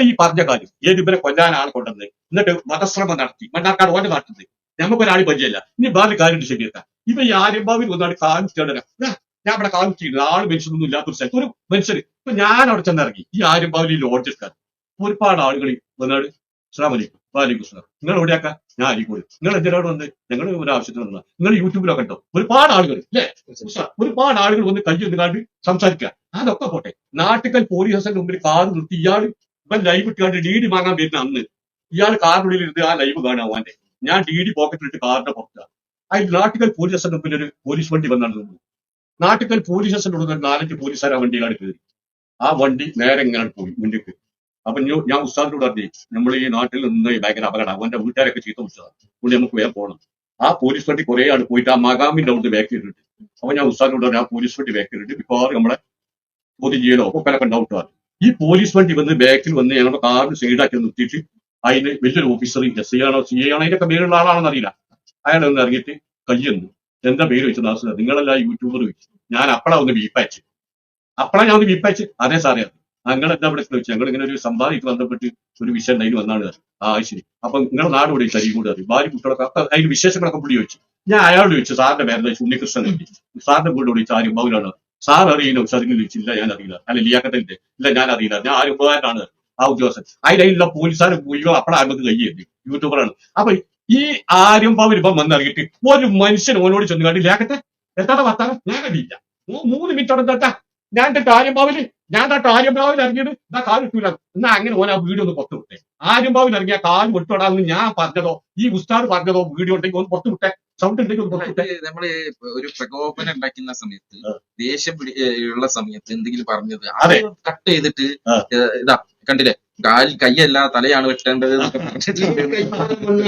ഈ പറഞ്ഞ കാര്യം ഇവരെ കൊല്ലാൻ ആളെ കൊണ്ടുവന്ന് എന്നിട്ട് വധശ്രമം നടത്തി മണ്ണാർക്കാട് ഓന്റെ നടത്തുന്നത് നമുക്കൊരാൾ പരിചയമില്ല. ഇനി വേറെ കാര്യം ശരിയെത്താം, ഇവ ഈ ആര്യമ്പാവിൽ ഒന്നാണ് കാണിച്ചിട ഞാൻ ഇവിടെ കാണിച്ചിരുന്നു ആള് മനുഷ്യനൊന്നും ഇല്ലാത്തൊരു സ്ഥലത്ത് ഒരു മനുഷ്യര്. ഇപ്പൊ ഞാൻ അവിടെ ചെന്നിറങ്ങി ഈ ആര്യമ്പാവിൽ ലോഡ്ജ് എടുക്കാൻ ഒരുപാട് ആളുകൾ വന്നാട് അസ്സലാമു അലൈക്കും വാലൈക്കും സ്സലാം, നിങ്ങൾ എവിടെയാക്കാ, ഞാൻ അരിക്കോട്, നിങ്ങൾ എന്തിനാണ് വന്നത്, ഞങ്ങൾ ഒരു ആവശ്യത്തിന് വന്നതാ, നിങ്ങൾ യൂട്യൂബിലൊക്കെ ഉണ്ടോ, ഒരുപാട് ആളുകൾ അല്ലേ, ഒരുപാട് ആളുകൾ വന്ന് കൈ ഒന്നുകാണ്ട് സംസാരിക്കുക. അതൊക്കെ പോട്ടെ, നാട്ടുകൽ പോലീസ് സ്റ്റേഷന്റെ മുമ്പിൽ കാർ നിർത്തി ഇവൻ ലൈവ് ഇട്ടുകാണ്ട് ഡി വാങ്ങാൻ വരുന്ന അന്ന് ഇയാൾ കാറിനുള്ളിൽ ഇരുന്ന് ആ ലൈവ് കാണാൻ അവന്റെ, ഞാൻ ഡി പോക്കറ്റിലിട്ട് കാറിന്റെ പുറത്താണ്. അതിൽ നാട്ടുകൽ പോലീസ് സ്റ്റേഷന്റെ മുമ്പിൽ ഒരു പോലീസ് വണ്ടി വന്നാണ് നിന്നു. നാട്ടുകൽ പോലീസ് സ്റ്റേഷൻ്റെ ഉള്ള 4-5 പോലീസുകാർ ആ വണ്ടിയിലാണ് കയറി. ആ വണ്ടി നേരെ ഇങ്ങനെ പോയി മുന്നിലേക്ക്. അപ്പൊ ഞാൻ ഉസ്താദിനോട് പറഞ്ഞു, നമ്മൾ ഈ നാട്ടിൽ നിന്ന് ഭയങ്കര അപകടം, അവന്റെ വീട്ടുകാരൊക്കെ ചീത്ത വിളിച്ചതാണ്, അതുകൊണ്ട് നമുക്ക് വേഗം പോകണം. ആ പോലീസ് വണ്ടി കുറെ ആൾ പോയിട്ട് ആ മകാമിന്റെ അവിടെ ബാക്ക് ചെയ്തിട്ട്, അപ്പൊ ഞാൻ ഉസ്താദിനോട് പറഞ്ഞു ആ പോലീസ് വണ്ടി ബാക്ക് ചെയ്തിട്ട് മിക്കവാറും നമ്മളെ ചോദ്യം ചെയ്യലോ ഒക്കെ ഉണ്ടാവും. ഈ പോലീസ് വണ്ടി വന്ന് ബാക്കിൽ വന്ന് ഞങ്ങളുടെ കാറിന് സൈഡാക്കി നിർത്തിയിട്ട് അതിന് വലിയൊരു ഓഫീസർ എസ് ഐ ആണോ സി ഐ ആണോ അതിനൊക്കെ പേരുള്ള ആളാണെന്ന് അറിയില്ല, അയാൾ ഒന്ന് ഇറങ്ങിയിട്ട് കയ്യെന്നു എന്താ പേര് വെച്ചു നാസർ, നിങ്ങളെല്ലാം യൂട്യൂബർ വെച്ചു. ഞാൻ അപ്പളാ ഒന്ന് വീപ്പയച്ചു, ഞാൻ ഒന്ന് വീപ്പയച്ച് അതേ സാറേ നിങ്ങൾ എന്താ ഇവിടെ വെച്ചു, ഞങ്ങൾ ഇങ്ങനെ ഒരു സമ്പാദിക്ക് ബന്ധപ്പെട്ട് ഒരു വിഷയം അതിന് വന്നാണ്. ശരി, അപ്പൊ നിങ്ങളുടെ നാട് കൂടി കരിയും കൂടി അറിയും ഭാര്യ കുട്ടികളൊക്കെ അതിന് വിശേഷങ്ങളൊക്കെ പുള്ളി ചോദിച്ചു. ഞാൻ അയാളോട് ചോദിച്ചു സാറിന്റെ പേരെന്താ വെച്ചു, ഉണ്ണികൃഷ്ണൻ വേണ്ടി സാറിന്റെ വീട് വിളിച്ചു ആരും ബൗലാണ് സാർ അറിയുന്നു, സാറിന് ചോദിച്ചില്ല ഞാൻ അറിയില്ല, അല്ല ലിയാക്കത്തിന്റെ ഇല്ല ഞാൻ അറിയില്ല, ഞാൻ ആരും ഉപകാരമാണ് ആ ഉദ്യോഗസ്ഥൻ. അതിലുള്ള പോലീസുകാർ മുഴുവൻ അപ്പഴാകുന്നത് കയ്യേണ്ടി യൂട്യൂബറാണ്. അപ്പൊ ഈ ആര്യം പവർ ഇപ്പം വന്നിറങ്ങിയിട്ട് ഒരു മനുഷ്യൻ ഓനോട് ചെന്ന് കണ്ടി ലിയാക്കത്തെ എത്താത്ത വർത്താനം ഞാൻ കണ്ടില്ല. 3 മിനിറ്റ് അവിടെ തട്ടാ ഞാൻ ആര്യമ്പാവില് ആര്യമ്പാവിൽ ഇറങ്ങിയത് ഇതാ കാല് കിട്ടൂല എന്നാ അങ്ങനെ ഓൻ ആ വീഡിയോ ഒന്ന് പുറത്തു വിട്ടെ. ആര്യമ്പാവിൽ ഇറങ്ങിയ കാല് വിട്ടോടാന്ന് ഞാൻ പറഞ്ഞതോ ഈ ഉസ്താദ് പറഞ്ഞതോ വീഡിയോ ഉണ്ടെങ്കിൽ ഒന്ന് പുറത്തു വിട്ടെ, സൗണ്ട് ഉണ്ടെങ്കിൽ ഒന്ന് പുറത്തു വിട്ടെ. നമ്മള് ഒരു പ്രകോപനം ഉണ്ടാക്കുന്ന സമയത്ത് ദേഷ്യം ഉള്ള സമയത്ത് എന്തെങ്കിലും പറഞ്ഞത് അതെ കട്ട് ചെയ്തിട്ട് ഇതാ കണ്ടില്ലേ കൈയല്ല തലയാണ് വെട്ടേണ്ടത് എന്നൊക്കെ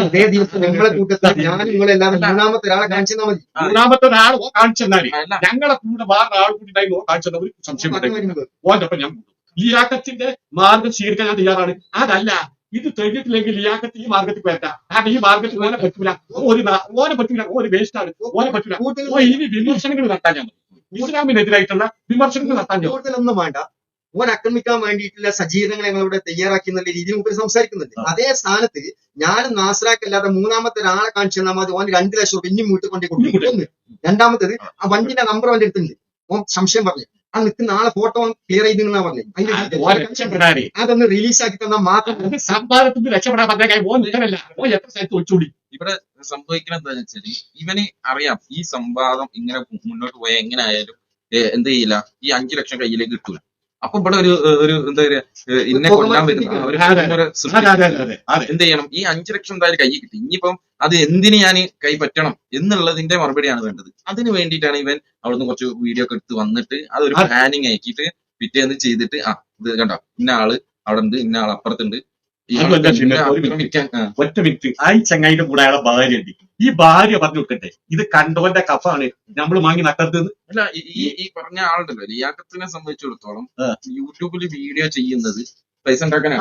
അതേ ദിവസം നമ്മളെ കൂട്ടത്തിൽ ഞാൻ നിങ്ങളെല്ലാവരും മൂന്നാമത്തെ ഒരാളെ കാണിച്ചാൽ മതി. മൂന്നാമത്തെ ഒരാൾ കാണിച്ചെന്നാല് ഞങ്ങളെ കൂടെ വേറെ ആൾ കൂടി ഉണ്ടായി കാണിച്ചത് ഒരു സംശയം ഓന്റെ ഞാൻ ലിയാക്കത്തിന്റെ മാർഗം സ്വീകരിക്കാൻ ഞാൻ തയ്യാറാണ്. അതല്ല ഇത് തെളിഞ്ഞിട്ടില്ലെങ്കിൽ ലിയാക്കത്ത് ഈ മാർഗത്തിൽ വരണ്ട, കാരണം ഈ മാർഗത്തിൽ ഓനെ പറ്റൂല, ഓന് വേസ്റ്റാണ്, ഓനെ പറ്റൂല. ഇനി വിമർശനങ്ങൾ നടത്താൻ ഞാൻ ഇസ്ലാമിനെതിരായിട്ടുള്ള വിമർശനങ്ങൾ നടത്താൻ കൂടുതലൊന്നും വേണ്ട. ഓൻ ആക്രമിക്കാൻ വേണ്ടിയിട്ടുള്ള സജ്ജീകരണങ്ങൾ ഞങ്ങളിവിടെ തയ്യാറാക്കി എന്നുള്ള രീതിയിൽ മുമ്പ് സംസാരിക്കുന്നുണ്ട്. അതേ സ്ഥാനത്ത് ഞാനും നാസറാക്കല്ലാതെ മൂന്നാമത്തെ ഒരാളെ കാണിച്ചു തന്നാൽ മതി, ഓന് 2 ലക്ഷം രൂപ ഇനിയും വീട്ടിൽ കൊണ്ടേ കൊടുക്കും. രണ്ടാമത്തേത് ആ വണ്ടിന്റെ നമ്പർ അവന്റെ അടുത്തുണ്ട്, ഓൻ സംശയം പറഞ്ഞു ആ നിൽക്കുന്ന ആളെ ഫോട്ടോ ക്ലിയർ ചെയ്തെന്നാ പറഞ്ഞത്. അതൊന്ന് റിലീസ് ആക്കി തന്നാൽ മാത്രം സംവാദത്തിൽ രക്ഷപ്പെടാൻ എത്ര സ്ഥലത്ത് ഒളിച്ചോടി. ഇവിടെ സംഭവിക്കുന്നത് എന്താണെന്ന് വെച്ചാല് ഇവന് അറിയാം ഈ സംവാദം ഇങ്ങനെ മുന്നോട്ട് പോയാൽ എങ്ങനെ ആയാലും എന്ത് ചെയ്യില്ല, ഈ 5 ലക്ഷം കയ്യിലേക്ക് കിട്ടൂല. അപ്പൊ ഇവിടെ ഒരു എന്താ പറയാ ഇന്നെ കൊല്ലാൻ വരുന്ന എന്ത് ചെയ്യണം, ഈ 5 ലക്ഷം എന്തായാലും കൈ കിട്ടി, ഇനിയിപ്പം അത് എന്തിന് ഞാൻ കൈ പറ്റണം എന്നുള്ളതിന്റെ മറുപടിയാണ് വേണ്ടത്. അതിന് വേണ്ടിയിട്ടാണ് ഇവൻ അവിടുന്ന് കുറച്ച് വീഡിയോ ഒക്കെ എടുത്ത് വന്നിട്ട് അതൊരു പ്ലാനിങ് ആക്കിയിട്ട് പിറ്റേന്ന് ചെയ്തിട്ട് ഇത് കണ്ടോ ഇന്ന ആള് അവിടെ ഉണ്ട്, ഇന്ന ആൾ അപ്പുറത്തുണ്ട്. ഒറ്റ മിനിറ്റ്, ആ ചങ്ങായിന്റെ കൂടെ അയാളെ ഭാര്യ ഉണ്ട്. ഈ ഭാര്യ പറഞ്ഞു കൊടുക്കട്ടെ ഇത് കണ്ടോന്റെ കഫാണ് നമ്മൾ വാങ്ങി നട്ടത്. അല്ല ഈ പറഞ്ഞ ആളുണ്ടല്ലോ ലിയാക്കത്തിനെ സംബന്ധിച്ചിടത്തോളം യൂട്യൂബിൽ വീഡിയോ ചെയ്യുന്നത് പൈസ ഉണ്ടാക്കാനാണ്.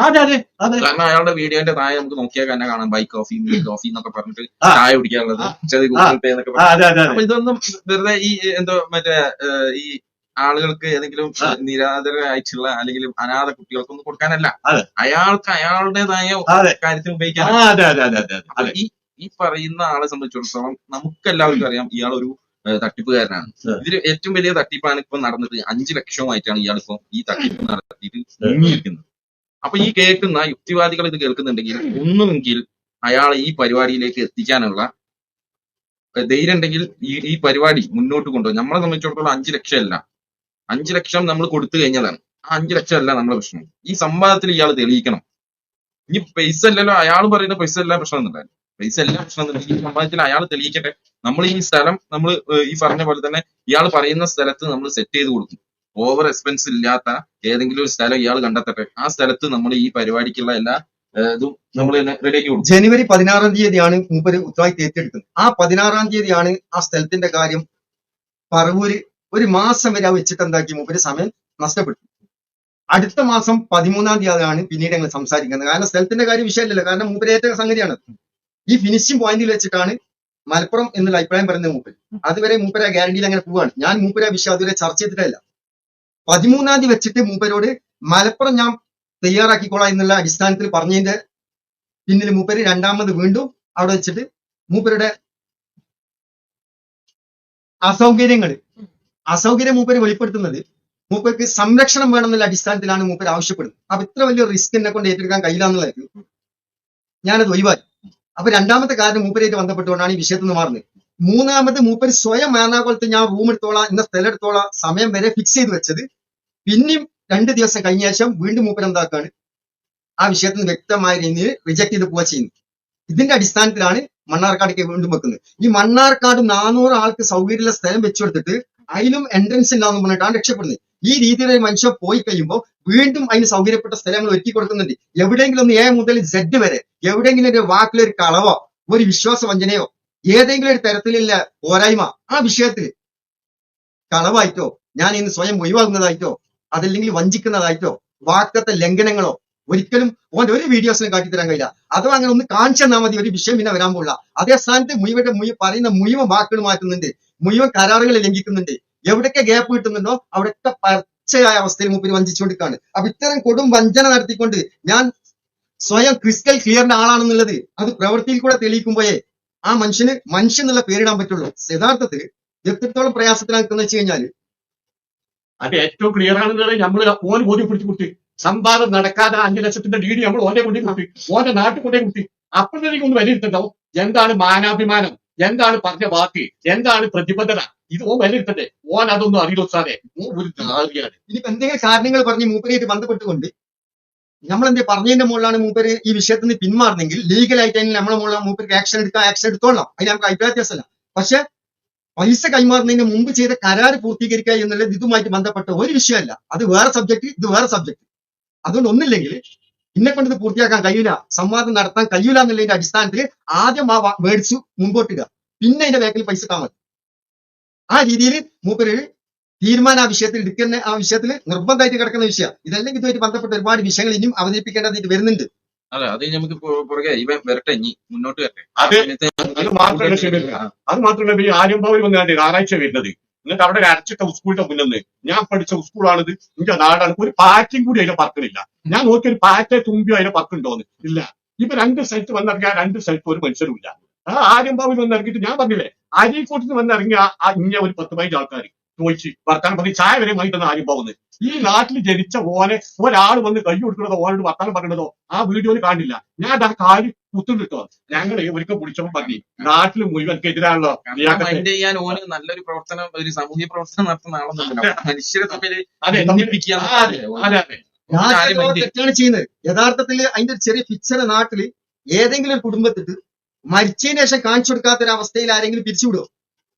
കാരണം അയാളുടെ വീഡിയോന്റെ താഴെ നമുക്ക് നോക്കിയാൽ തന്നെ കാണാം ബൈ കോഫി മീ കോഫി എന്നൊക്കെ പറഞ്ഞിട്ട് ചായ കുടിക്കാനുള്ളത് ഗൂഗിൾ പേ എന്നൊക്കെ പറഞ്ഞു. അപ്പൊ ഇതൊന്നും വെറുതെ ഈ എന്തോ മറ്റേ ഈ ആളുകൾക്ക് ഏതെങ്കിലും നിരാധരായിട്ടുള്ള അല്ലെങ്കിൽ അനാഥ കുട്ടികൾക്കൊന്നും കൊടുക്കാനല്ല, അയാൾക്ക് അയാളുടേതായ കാര്യത്തിന് ഉപയോഗിക്കാൻ. ഈ പറയുന്ന ആളെ സംബന്ധിച്ചിടത്തോളം നമുക്കെല്ലാവർക്കും അറിയാം ഇയാളൊരു തട്ടിപ്പുകാരനാണ്. ഇതിൽ ഏറ്റവും വലിയ തട്ടിപ്പാണ് ഇപ്പൊ നടന്നത്. 5 ലക്ഷവുമായിട്ടാണ് ഇയാളിപ്പോ ഈ തട്ടിപ്പ് നടത്തിയിട്ട് മുങ്ങിയിരിക്കുന്നത്. അപ്പൊ ഈ കേൾക്കുന്ന യുക്തിവാദികൾ ഇത് കേൾക്കുന്നുണ്ടെങ്കിൽ ഒന്നുമെങ്കിൽ അയാൾ ഈ പരിപാടിയിലേക്ക് എത്തിക്കാനുള്ള ധൈര്യം ഉണ്ടെങ്കിൽ ഈ പരിപാടി മുന്നോട്ട് കൊണ്ടുപോകും. നമ്മളെ സംബന്ധിച്ചിടത്തോളം 5 ലക്ഷം അല്ല, 5 ലക്ഷം നമ്മൾ കൊടുത്തു കഴിഞ്ഞതാണ്. ആ 5 ലക്ഷം അല്ല നമ്മളെ പ്രശ്നം. ഈ സംവാദത്തിൽ ഇയാൾ തെളിയിക്കണം. ഇനി പൈസ അല്ലല്ലോ, അയാൾ പറയുന്ന പൈസ എല്ലാം പ്രശ്നം എന്നുണ്ടായിരുന്നു, പൈസ എല്ലാം പ്രശ്നം എന്നുണ്ടെങ്കിൽ ഈ സംവാദത്തിൽ അയാൾ തെളിയിക്കട്ടെ. നമ്മൾ ഈ സ്ഥലം നമ്മൾ ഈ പറഞ്ഞ പോലെ തന്നെ ഇയാൾ പറയുന്ന സ്ഥലത്ത് നമ്മൾ സെറ്റ് ചെയ്ത് കൊടുക്കും. ഓവർ എക്സ്പെൻസ് ഇല്ലാത്ത ഏതെങ്കിലും ഒരു സ്ഥലം ഇയാൾ കണ്ടെത്തട്ടെ, ആ സ്ഥലത്ത് നമ്മൾ ഈ പരിപാടിക്കുള്ള എല്ലാ ഇതും നമ്മൾ തന്നെ റെഡിയാക്കി കൊടുക്കും. ജനുവരി 16-ാം തീയതിയാണ് മൂപ്പര് ഉത്തരവാദിത്തം ഏറ്റെടുക്കുന്നത്. ആ 16-ാം തീയതിയാണ് ആ സ്ഥലത്തിന്റെ കാര്യം പറവൂര് 1 മാസം വരെ വെച്ചിട്ട് എന്താക്കി മൂപ്പര് സമയം നഷ്ടപ്പെട്ടു. അടുത്ത മാസം 13-ാം തീയതിയാണ് പിന്നീട് ഞങ്ങൾ സംസാരിക്കുന്നത്. കാരണം സ്ഥലത്തിന്റെ കാര്യം വിഷയമല്ലല്ലോ, കാരണം മൂപ്പര് ഏറ്റ സംഗതിയാണ്. ഈ ഫിനിഷിംഗ് പോയിന്റിൽ വെച്ചിട്ടാണ് മലപ്പുറം എന്നുള്ള അഭിപ്രായം പറയുന്നത് മൂപ്പര്. അതുവരെ മൂപ്പര ഗ്യാരണ്ടിയിൽ അങ്ങനെ പോവാണ്. ഞാൻ മൂപ്പര വിഷയം അതുവരെ ചർച്ച ചെയ്തിട്ടില്ല. 13-ാം തീയതി വെച്ചിട്ട് മൂപ്പരോട് മലപ്പുറം ഞാൻ തയ്യാറാക്കിക്കോളാം എന്നുള്ള അടിസ്ഥാനത്തിൽ പറഞ്ഞതിന്റെ പിന്നിൽ മൂപ്പര് രണ്ടാമത് വീണ്ടും അവിടെ വെച്ചിട്ട് മൂപ്പരുടെ അസൗകര്യം മൂപ്പര് വെളിപ്പെടുത്തുന്നത് മൂപ്പർക്ക് സംരക്ഷണം വേണമെന്നുള്ള അടിസ്ഥാനത്തിലാണ് മൂപ്പര് ആവശ്യപ്പെടുന്നത്. അപ്പൊ ഇത്ര വലിയ റിസ്ക് എന്നെ കൊണ്ട് ഏറ്റെടുക്കാൻ കഴിയില്ല എന്നുള്ളതായിരുന്നു ഞാനത് ഒഴിവാക്കി. അപ്പൊ രണ്ടാമത്തെ കാര്യം മൂപ്പരായിട്ട് ബന്ധപ്പെട്ടുകൊണ്ടാണ് ഈ വിഷയത്തിൽ നിന്ന് മാറുന്നത്. മൂന്നാമത് മൂപ്പര് സ്വയം എറണാകുളത്ത് ഞാൻ റൂം എടുത്തോളാം എന്ന സ്ഥലം എടുത്തോളാം സമയം വരെ ഫിക്സ് ചെയ്ത് വെച്ചത് പിന്നെയും 2 ദിവസം കഴിഞ്ഞ ശേഷം വീണ്ടും മൂപ്പര് എന്താക്കാണ് ആ വിഷയത്തിൽ നിന്ന് വ്യക്തമായ രീതിയിൽ റിജക്ട് ചെയ്ത് പോവുക ചെയ്യുന്നത്. ഇതിന്റെ അടിസ്ഥാനത്തിലാണ് മണ്ണാർക്കാടേക്ക് വീണ്ടും വെക്കുന്നത്. ഈ മണ്ണാർക്കാട് 400 ആൾക്ക് സൗകര്യമുള്ള സ്ഥലം വെച്ചുകൊടുത്തിട്ട് അതിലും എൻട്രൻസ് ഇല്ലാന്ന് പറഞ്ഞിട്ടാണ് രക്ഷപ്പെടുന്നത്. ഈ രീതിയിൽ മനുഷ്യൻ പോയി കഴിയുമ്പോൾ വീണ്ടും അതിന് സൗകര്യപ്പെട്ട സ്ഥലങ്ങൾ ഒരുക്കി കൊടുക്കുന്നുണ്ട്. എവിടെയെങ്കിലും ഒന്ന് A മുതൽ Z വരെ എവിടെയെങ്കിലും ഒരു വാക്കിലൊരു കളവോ ഒരു വിശ്വാസ വഞ്ചനയോ ഏതെങ്കിലും ഒരു തരത്തിലുള്ള പോരായ്മ ആ വിഷയത്തിൽ കളവായിട്ടോ ഞാൻ ഇന്ന് സ്വയം ഒഴിവാകുന്നതായിട്ടോ അതല്ലെങ്കിൽ വഞ്ചിക്കുന്നതായിട്ടോ വാക്കത്തെ ലംഘനങ്ങളോ ഒരിക്കലും ഓൻ ഒരു വീഡിയോസിനും കാട്ടിത്തരാൻ കഴിയില്ല. അഥവാ അങ്ങനെ ഒന്ന് കാണിച്ചു തന്നാൽ മതി, ഒരു വിഷയം പിന്നെ വരാൻ പോകില്ല. അതേ സ്ഥാനത്ത് പറയുന്ന മുഴുവൻ വാക്കുകൾ മാറ്റുന്നുണ്ട്, മുഴുവൻ കരാറുകൾ ലംഘിക്കുന്നുണ്ട്. എവിടെയൊക്കെ ഗ്യാപ്പ് കിട്ടുന്നുണ്ടോ അവിടെയൊക്കെ പച്ചയായ അവസ്ഥയിൽ മൂപ്പര് വഞ്ചിച്ചുകൊണ്ടിരിക്കുകയാണ്. അപ്പൊ ഇത്തരം കൊടും വഞ്ചന നടത്തിക്കൊണ്ട് ഞാൻ സ്വയം ക്രിസ്റ്റൽ ക്ലിയറിന്റെ ആളാണെന്നുള്ളത് അത് പ്രവൃത്തിയിൽ കൂടെ തെളിയിക്കുമ്പോഴേ ആ മനുഷ്യന് മനുഷ്യൻ എന്നുള്ള പേരിടാൻ പറ്റുള്ളൂ. യഥാർത്ഥത്തിൽ എത്രത്തോളം പ്രയാസത്തിലാക്കുന്ന വെച്ച് കഴിഞ്ഞാല് അത് ഏറ്റവും ക്ലിയർ ആണെന്നുള്ളത് നമ്മള് ഓൻ ബോധ്യപ്പെടുത്തി കുട്ടി. സംവാദം നടക്കാതെ 5 ലക്ഷത്തിന്റെ ഡി നമ്മൾ ഓനെ കൊണ്ടേ കുട്ടി, ഓന്റെ നാട്ടിൽ കൊണ്ടേ കുട്ടി. അപ്പോഴത്തേക്ക് ഒന്ന് വിലയിരുത്തണ്ടാവും എന്താണ് മാനാഭിമാനം, എന്താണ് പറഞ്ഞ വാക്ക്, എന്താണ് പ്രതിബദ്ധത. ഇത് ഓൻ വിലയിരുത്തണ്ടേ? ഓൻ അതൊന്നും അറിയില്ലാതെ ഒരു നാളിയാണ്. ഇനിയിപ്പോ എന്തെങ്കിലും കാരണങ്ങൾ പറഞ്ഞ് മൂപ്പരായിട്ട് ബന്ധപ്പെട്ടുകൊണ്ട് നമ്മളെന്താ പറഞ്ഞതിന്റെ മുകളിലാണ് മൂപ്പര് ഈ വിഷയത്തിൽ നിന്ന് പിന്മാറുന്നെങ്കിൽ ലീഗലായിട്ട് അതിന് നമ്മളെ മുകളിൽ മൂപ്പർക്ക് ആക്ഷൻ എടുത്തോളാം. അതിന് നമുക്ക് അഭിപ്രായ വ്യത്യാസമല്ല. പക്ഷെ പൈസ കൈമാറുന്നതിന് മുമ്പ് ചെയ്ത കരാർ പൂർത്തീകരിക്കുക എന്നുള്ളത് ഇതുമായിട്ട് ബന്ധപ്പെട്ട ഒരു വിഷയമല്ല. അത് വേറെ സബ്ജക്ട്, ഇത് വേറെ സബ്ജക്ട്. അതുകൊണ്ട് ഒന്നില്ലെങ്കിൽ ഇന്നെ കൊണ്ട് ഇത് പൂർത്തിയാക്കാൻ കഴിയില്ല, സംവാദം നടത്താൻ കഴിയില്ല എന്നുള്ളതിന്റെ അടിസ്ഥാനത്തിൽ ആദ്യം ആ വേർഡ്സ് മുമ്പോട്ടിടുക, പിന്നെ അതിന്റെ ബാക്കിൽ പൈസ ഇട്ടാൽ മതി. ആ രീതിയിൽ മൂപ്പര് തീരുമാനം ആ വിഷയത്തിൽ എടുക്കുന്ന ആ വിഷയത്തിൽ നിർബന്ധമായിട്ട് കിടക്കുന്ന വിഷയം. ഇതല്ലെങ്കിൽ ഇതുമായിട്ട് ബന്ധപ്പെട്ട ഒരുപാട് വിഷയങ്ങൾ ഇനിയും അവതരിപ്പിക്കേണ്ടതായിട്ട് വരുന്നുണ്ട്. അതെ, അത് നമുക്ക് പുറകെ ഇവൻ വരട്ടെ, ഇനി മുന്നോട്ട് വരട്ടെ. അത് മാത്രമല്ല ഈ ആര്യമ്പാവിൽ വന്നാണ്ട് ഞായറാഴ്ച വരുന്നത്. എന്നിട്ട് അവിടെ ഒരു അടച്ചിട്ട സ്കൂളിന്റെ മുന്നിൽ ഞാൻ പഠിച്ച സ്കൂളാണിത്, എന്റെ നാടാണ്. ഒരു പാറ്റും കൂടി അതിനെ പറക്കണില്ല. ഞാൻ നോക്കിയൊരു പാറ്റെ തുമ്പിയോ അതിനെ പറക്കുണ്ടോന്ന് ഇല്ല. ഇപ്പൊ 2 സ്ഥലത്ത് വന്നിറങ്ങിയ 2 സ്ഥലത്ത് ഒരു മനുഷ്യരും ഇല്ല. ആ ആര്യമ്പാവിൽ വന്നിറങ്ങിയിട്ട് ഞാൻ പറഞ്ഞില്ലേ, അരീക്കോട്ടിന് വന്നിറങ്ങിയ ഇങ്ങനെ ഒരു 10-15 ആൾക്കാർ ചോദിച്ച് വർത്താനം പറഞ്ഞ് ചായ വരെ വാങ്ങി തന്ന ആര്യമ്പാവുന്ന്. ഈ നാട്ടിൽ ജനിച്ച ഓനെ ഒരാൾ വന്ന് കൈ കൊടുക്കുന്നതോ ഓനോട് വർത്താനം പറയുന്നതോ ആ വീഡിയോയിൽ കാണില്ല. ഞാൻ അത് ആ കാര്യം കുത്തുണ്ടിട്ടോ. ഞങ്ങൾ ഒരിക്കൽ പിടിച്ചപ്പോൾ പറഞ്ഞു നാട്ടിൽ മുഴുവൻക്കെതിരാണല്ലോ മൈൻഡ് ചെയ്യാൻ ഓന് നല്ലൊരു പ്രവർത്തനം, ഒരു സാമൂഹ്യ പ്രവർത്തനം നടത്തുന്ന ആളൊന്നുമില്ല. മനുഷ്യരെ തമ്മിൽ അതെ തെറ്റാണ് ചെയ്യുന്നത്. യഥാർത്ഥത്തിൽ അതിന്റെ ഒരു ചെറിയ പിക്ചർ നാട്ടില് ഏതെങ്കിലും ഒരു കുടുംബത്തിൽ മരിച്ചതിന് ശേഷം കാണിച്ചു കൊടുക്കാത്ത ഒരു അവസ്ഥയിൽ ആരെങ്കിലും പിരിച്ചുവിടുമോ?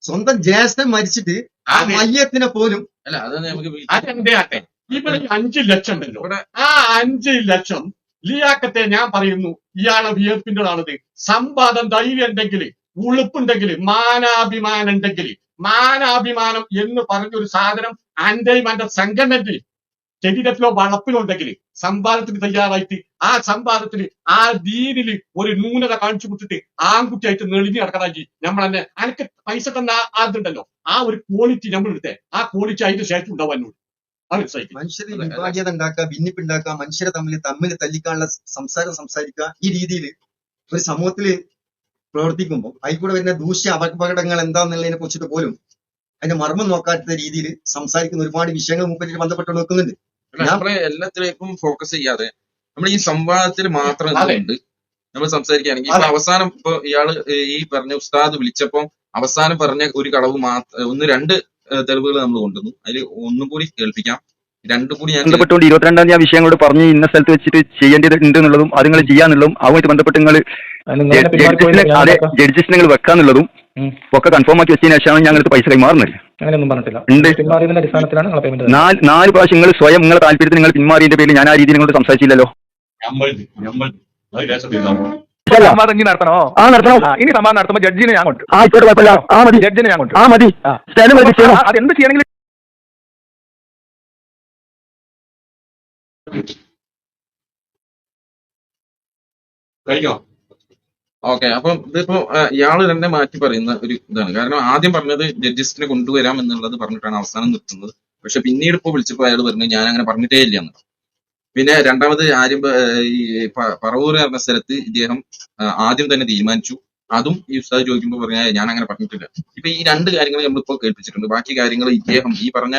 സ്വന്തം ജ്യേഷ്ഠൻ മരിച്ചിട്ട് ആ മയ്യത്തിനെ പോലും അല്ല, അത് നമുക്ക് അതെന്തേ ആട്ടെ. ഇവിടെ 5 ലക്ഷം ഉണ്ടല്ലോ, ആ 5 ലക്ഷം ലിയാക്കത്തെ ഞാൻ പറയുന്നു ഇയാളെ വിയർപ്പിൻ്റെതാണത്. സംവാദം ധൈര്യം ഉണ്ടെങ്കിൽ, ഉളുപ്പുണ്ടെങ്കിൽ, മാനാഭിമാനം ഉണ്ടെങ്കിൽ, മാനാഭിമാനം എന്ന് പറഞ്ഞൊരു സാധനം അന്റെയും എന്റെ സംഘടനയിൽ ശരീരത്തിലോ വളപ്പിലോ ഉണ്ടെങ്കിൽ സംവാദത്തിന് തയ്യാറായിട്ട് ആ സംവാദത്തിന് ആ രീതിയിൽ ഒരു ന്യൂനത കാണിച്ചു കൊടുത്തിട്ട് ആൺകുട്ടിയായിട്ട് നെളിഞ്ഞു നടക്കണമെങ്കിൽ നമ്മൾ തന്നെ അനക്ക് പൈസ തന്ന അതുണ്ടല്ലോ ആ ഒരു ക്വാളിറ്റി നമ്മൾ എടുത്തേ, ആ ക്വാളിറ്റി അതിന്റെ ശേഷം ഉണ്ടാവാനോട് മനുഷ്യരെ വിഭാഗീയത ഉണ്ടാക്കുക, ഭിന്നിപ്പുണ്ടാക്കുക, മനുഷ്യരെ തമ്മിൽ തല്ലിക്കാനുള്ള സംസാരിക്കുക. ഈ രീതിയിൽ ഒരു സമൂഹത്തിൽ പ്രവർത്തിക്കുമ്പോൾ അതിൽ കൂടെ വരുന്ന ദൂഷ്യ അപകടങ്ങൾ എന്താണെന്നുള്ളതിനെ കുറിച്ചിട്ട് പോലും അതിന്റെ മർമ്മം നോക്കാത്ത രീതിയിൽ സംസാരിക്കുന്ന ഒരുപാട് വിഷയങ്ങൾ മുമ്പിൽ ബന്ധപ്പെട്ട് വെക്കുന്നുണ്ട്. നമ്മളെ എല്ലാത്തിലേക്കും ഫോക്കസ് ചെയ്യാതെ നമ്മൾ ഈ സംവാദത്തിൽ മാത്രം എന്തുകൊണ്ട് നമ്മൾ സംസാരിക്കുകയാണെങ്കിൽ ഇപ്പൊ അവസാനം ഇപ്പൊ ഇയാള് ഈ പറഞ്ഞ ഉസ്താദ് വിളിച്ചപ്പോ അവസാനം പറഞ്ഞ ഒരു കളവ് മാത്രം 1-2 തെളിവുകൾ നമ്മൾ കൊണ്ടുവന്നു. അതിൽ ഒന്നും കൂടി കേൾപ്പിക്കാം, 2 കൂടി ഞാൻ ബന്ധപ്പെട്ടുകൊണ്ട് 22-ാം തീയതി ആ വിഷയങ്ങളോട് പറഞ്ഞ് ഇന്ന സ്ഥലത്ത് വെച്ചിട്ട് ചെയ്യേണ്ടതുണ്ട് എന്നുള്ളതും അത് നിങ്ങൾ ചെയ്യാന്നുള്ളതും അതുമായിട്ട് ബന്ധപ്പെട്ട് നിങ്ങൾ ജഡ്ജസിനെ നിങ്ങൾ വെക്കാന്നുള്ളതും ഒക്കെ കൺഫേം ആക്കി വെച്ചതിന് ശേഷമാണ് ഞങ്ങൾക്ക് പൈസ കൈമാറുന്നത്. അങ്ങനെയൊന്നും പറഞ്ഞിട്ടില്ല. ഉണ്ട്. അടിസ്ഥാനത്തിലാണ് 4 പ്രാവശ്യം നിങ്ങൾ സ്വയം നിങ്ങളുടെ താല്പര്യത്തിന് നിങ്ങൾ പിന്മാറിയതിന്റെ പേരിൽ ഞാൻ ആ രീതിയിൽ നിങ്ങളോട് സംസാരിച്ചില്ലല്ലോ. സംവാദം ഇനി നടത്തണോ? നടത്തണം. ഇനി സംവാദം നടത്തുമ്പോൾ ജഡ്ജിനെ ഞാൻ കൊണ്ട് ആയിക്കോട്ടെ, കുഴപ്പമില്ല. മതി ജഡ്ജിനെ ഞാൻ കൊണ്ട് മതി. അതെന്ത് ചെയ്യണമെങ്കിലും കഴിഞ്ഞോ? ഓക്കെ, അപ്പം ഇതിപ്പോ ഇയാള് തന്നെ മാറ്റി പറയുന്ന ഒരു ഇതാണ്. കാരണം ആദ്യം പറഞ്ഞത് ജഡ്ജസിനെ കൊണ്ടുവരാം എന്നുള്ളത് പറഞ്ഞിട്ടാണ് അവസാനം നിർത്തുന്നത്. പക്ഷെ പിന്നീട് ഇപ്പൊ വിളിച്ചപ്പോ അയാൾ പറഞ്ഞു ഞാൻ അങ്ങനെ പറഞ്ഞിട്ടേ ഇല്ല എന്ന്. പിന്നെ രണ്ടാമത് ആര്യം ഈ പറവൂർ എന്ന സ്ഥലത്ത് ഇദ്ദേഹം ആദ്യം തന്നെ തീരുമാനിച്ചു. അതും ഈ ഉസ്താദ് ചോദിക്കുമ്പോൾ പറഞ്ഞാൽ ഞാൻ അങ്ങനെ പറഞ്ഞിട്ടില്ല. ഇപ്പൊ ഈ രണ്ട് കാര്യങ്ങൾ നമ്മളിപ്പോ കേൾപ്പിച്ചിട്ടുണ്ട്. ബാക്കി കാര്യങ്ങൾ ഇദ്ദേഹം ഈ പറഞ്ഞ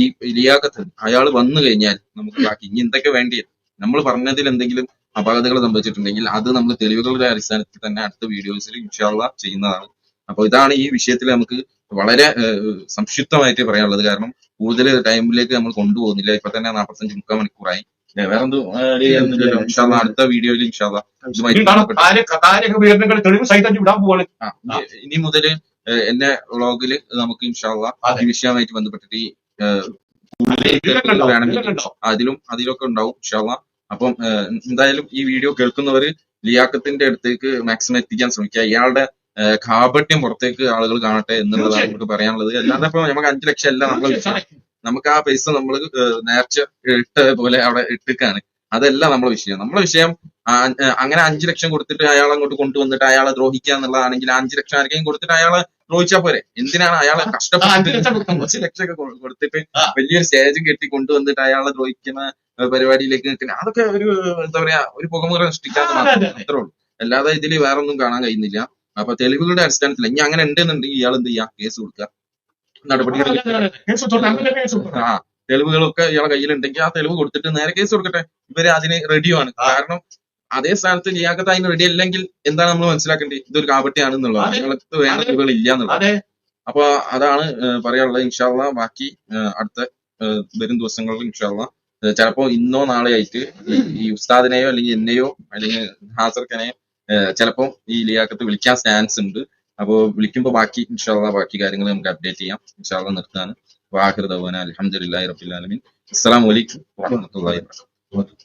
ഈ ലിയാഖത്ത് അയാൾ വന്നു കഴിഞ്ഞാൽ നമുക്ക് ബാക്കി ഇനി എന്തൊക്കെ വേണ്ടി നമ്മൾ പറഞ്ഞതിൽ എന്തെങ്കിലും അപാകതകൾ സംഭവിച്ചിട്ടുണ്ടെങ്കിൽ അത് നമ്മൾ തെളിവുകളുടെ അടിസ്ഥാനത്തിൽ തന്നെ അടുത്ത വീഡിയോസിൽ ഇൻഷാ അള്ളാഹ് ചെയ്യുന്നതാണ്. അപ്പൊ ഇതാണ് ഈ വിഷയത്തിൽ നമുക്ക് വളരെ സംക്ഷിപ്തമായിട്ട് പറയാനുള്ളത്. കാരണം കൂടുതൽ ടൈമിലേക്ക് നമ്മൾ കൊണ്ടുപോകുന്നില്ല. ഇപ്പൊ തന്നെ 45 മണിക്കൂറായി. വേറെന്തും ഇൻഷാ അള്ളാഹ് അടുത്ത വീഡിയോയിൽ ഇൻഷാ അള്ളാഹ് ഇതുമായിട്ട് കാര്യങ്ങൾ തെളിവ് സഹിതം വിടാൻ പോവാണ്. ഇനി മുതൽ എന്നെ വ്ളോഗിൽ നമുക്ക് ഇൻഷാ അള്ളാഹ് ഈ വിഷയവുമായിട്ട് ബന്ധപ്പെട്ടിട്ട് ഈ വേണമെങ്കിൽ അതിലൊക്കെ ഉണ്ടാവും ഇൻഷാ അള്ളാഹ്. അപ്പം എന്തായാലും ഈ വീഡിയോ കേൾക്കുന്നവര് ലിയാഖത്തിന്റെ അടുത്തേക്ക് മാക്സിമം എത്തിക്കാൻ ശ്രമിക്കുക. ഇയാളുടെ കാപട്യം പുറത്തേക്ക് ആളുകൾ കാണട്ടെ എന്നുള്ളതാണ് നമുക്ക് പറയാനുള്ളത്. അല്ലാതെ ഇപ്പൊ നമുക്ക് 5 ലക്ഷം അല്ല നമ്മളെ വിഷയം. നമുക്ക് ആ പൈസ നമ്മൾ നേർച്ച ഇട്ട പോലെ അവിടെ ഇട്ടിക്കാണ്. അതല്ല നമ്മളെ വിഷയം. നമ്മളെ വിഷയം അങ്ങനെ 5 ലക്ഷം കൊടുത്തിട്ട് അയാളെ അങ്ങോട്ട് കൊണ്ടുവന്നിട്ട് അയാളെ ദ്രോഹിക്കുക എന്നുള്ളതാണെങ്കിൽ 5 ലക്ഷം ആർക്കെങ്കിലും കൊടുത്തിട്ട് അയാളെ ദ്രോഹിച്ചാൽ പോരെ. എന്തിനാണ് അയാളെ കഷ്ടപ്പെട്ട് 5 ലക്ഷം ഒക്കെ കൊടുത്തിട്ട് വലിയൊരു സ്റ്റേജും കെട്ടി കൊണ്ടുവന്നിട്ട് അയാളെ ദ്രോഹിക്കുന്ന പരിപാടിയിലേക്ക് നിൽക്കുന്നത്? അതൊക്കെ ഒരു എന്താ പറയാ ഒരു പുകമുറ സൃഷ്ടിക്കാന്ന് മാത്രമേ അത്രേ ഉള്ളൂ. അല്ലാതെ ഇതിൽ വേറെ ഒന്നും കാണാൻ കഴിയുന്നില്ല. അപ്പൊ തെളിവുകളുടെ അടിസ്ഥാനത്തിൽ ഇനി അങ്ങനെ ഉണ്ടെന്നുണ്ടെങ്കിൽ ഇയാൾ എന്ത് ചെയ്യാ, കേസ് കൊടുക്കുക, നടപടികൾ തെളിവുകളൊക്കെ ഇയാളെ കയ്യിലുണ്ടെങ്കിൽ ആ തെളിവ് കൊടുത്തിട്ട് നേരെ കേസ് കൊടുക്കട്ടെ. ഇവര് അതിന് റെഡിയാണ്. കാരണം അതേ സ്ഥാനത്ത് ലിയാഖത്ത് അതിന് റെഡി അല്ലെങ്കിൽ എന്താണ് നമ്മൾ മനസ്സിലാക്കേണ്ടത്? ഇതൊരു കാപട്യാണ് എന്നുള്ളത്. ഇയാൾക്ക് വേണ്ട തെളിവുകൾ ഇല്ല എന്നുള്ളത്. അപ്പൊ അതാണ് പറയാനുള്ളത്. ഇൻഷാ അള്ളാഹ് ബാക്കി അടുത്ത വരും ദിവസങ്ങളിൽ ഇൻഷാ അള്ളാഹ് ചിലപ്പോ ഇന്നോ നാളെ ആയിട്ട് ഈ ഉസ്താദിനെയോ അല്ലെങ്കിൽ എന്നെയോ അല്ലെങ്കിൽ ഹാസർഖനെയോ ചിലപ്പോ ഈ ലിയാഖത്ത് വിളിക്കാൻ ചാൻസ് ഉണ്ട്. അപ്പോ വിളിക്കുമ്പോൾ ബാക്കി ഇൻഷാ അള്ളാഹ് ബാക്കി കാര്യങ്ങൾ നമുക്ക് അപ്ഡേറ്റ് ചെയ്യാം. ഇൻഷാ അള്ളാഹ് നിർത്താണ്. വാഹിർ ദഅ്വാനാ അൽഹംദുലില്ലാഹി റബ്ബിൽ ആലമീൻ. അസ്സലാമു അലൈക്കും വറഹ്മത്തുള്ളാഹി വബറകാതുഹു.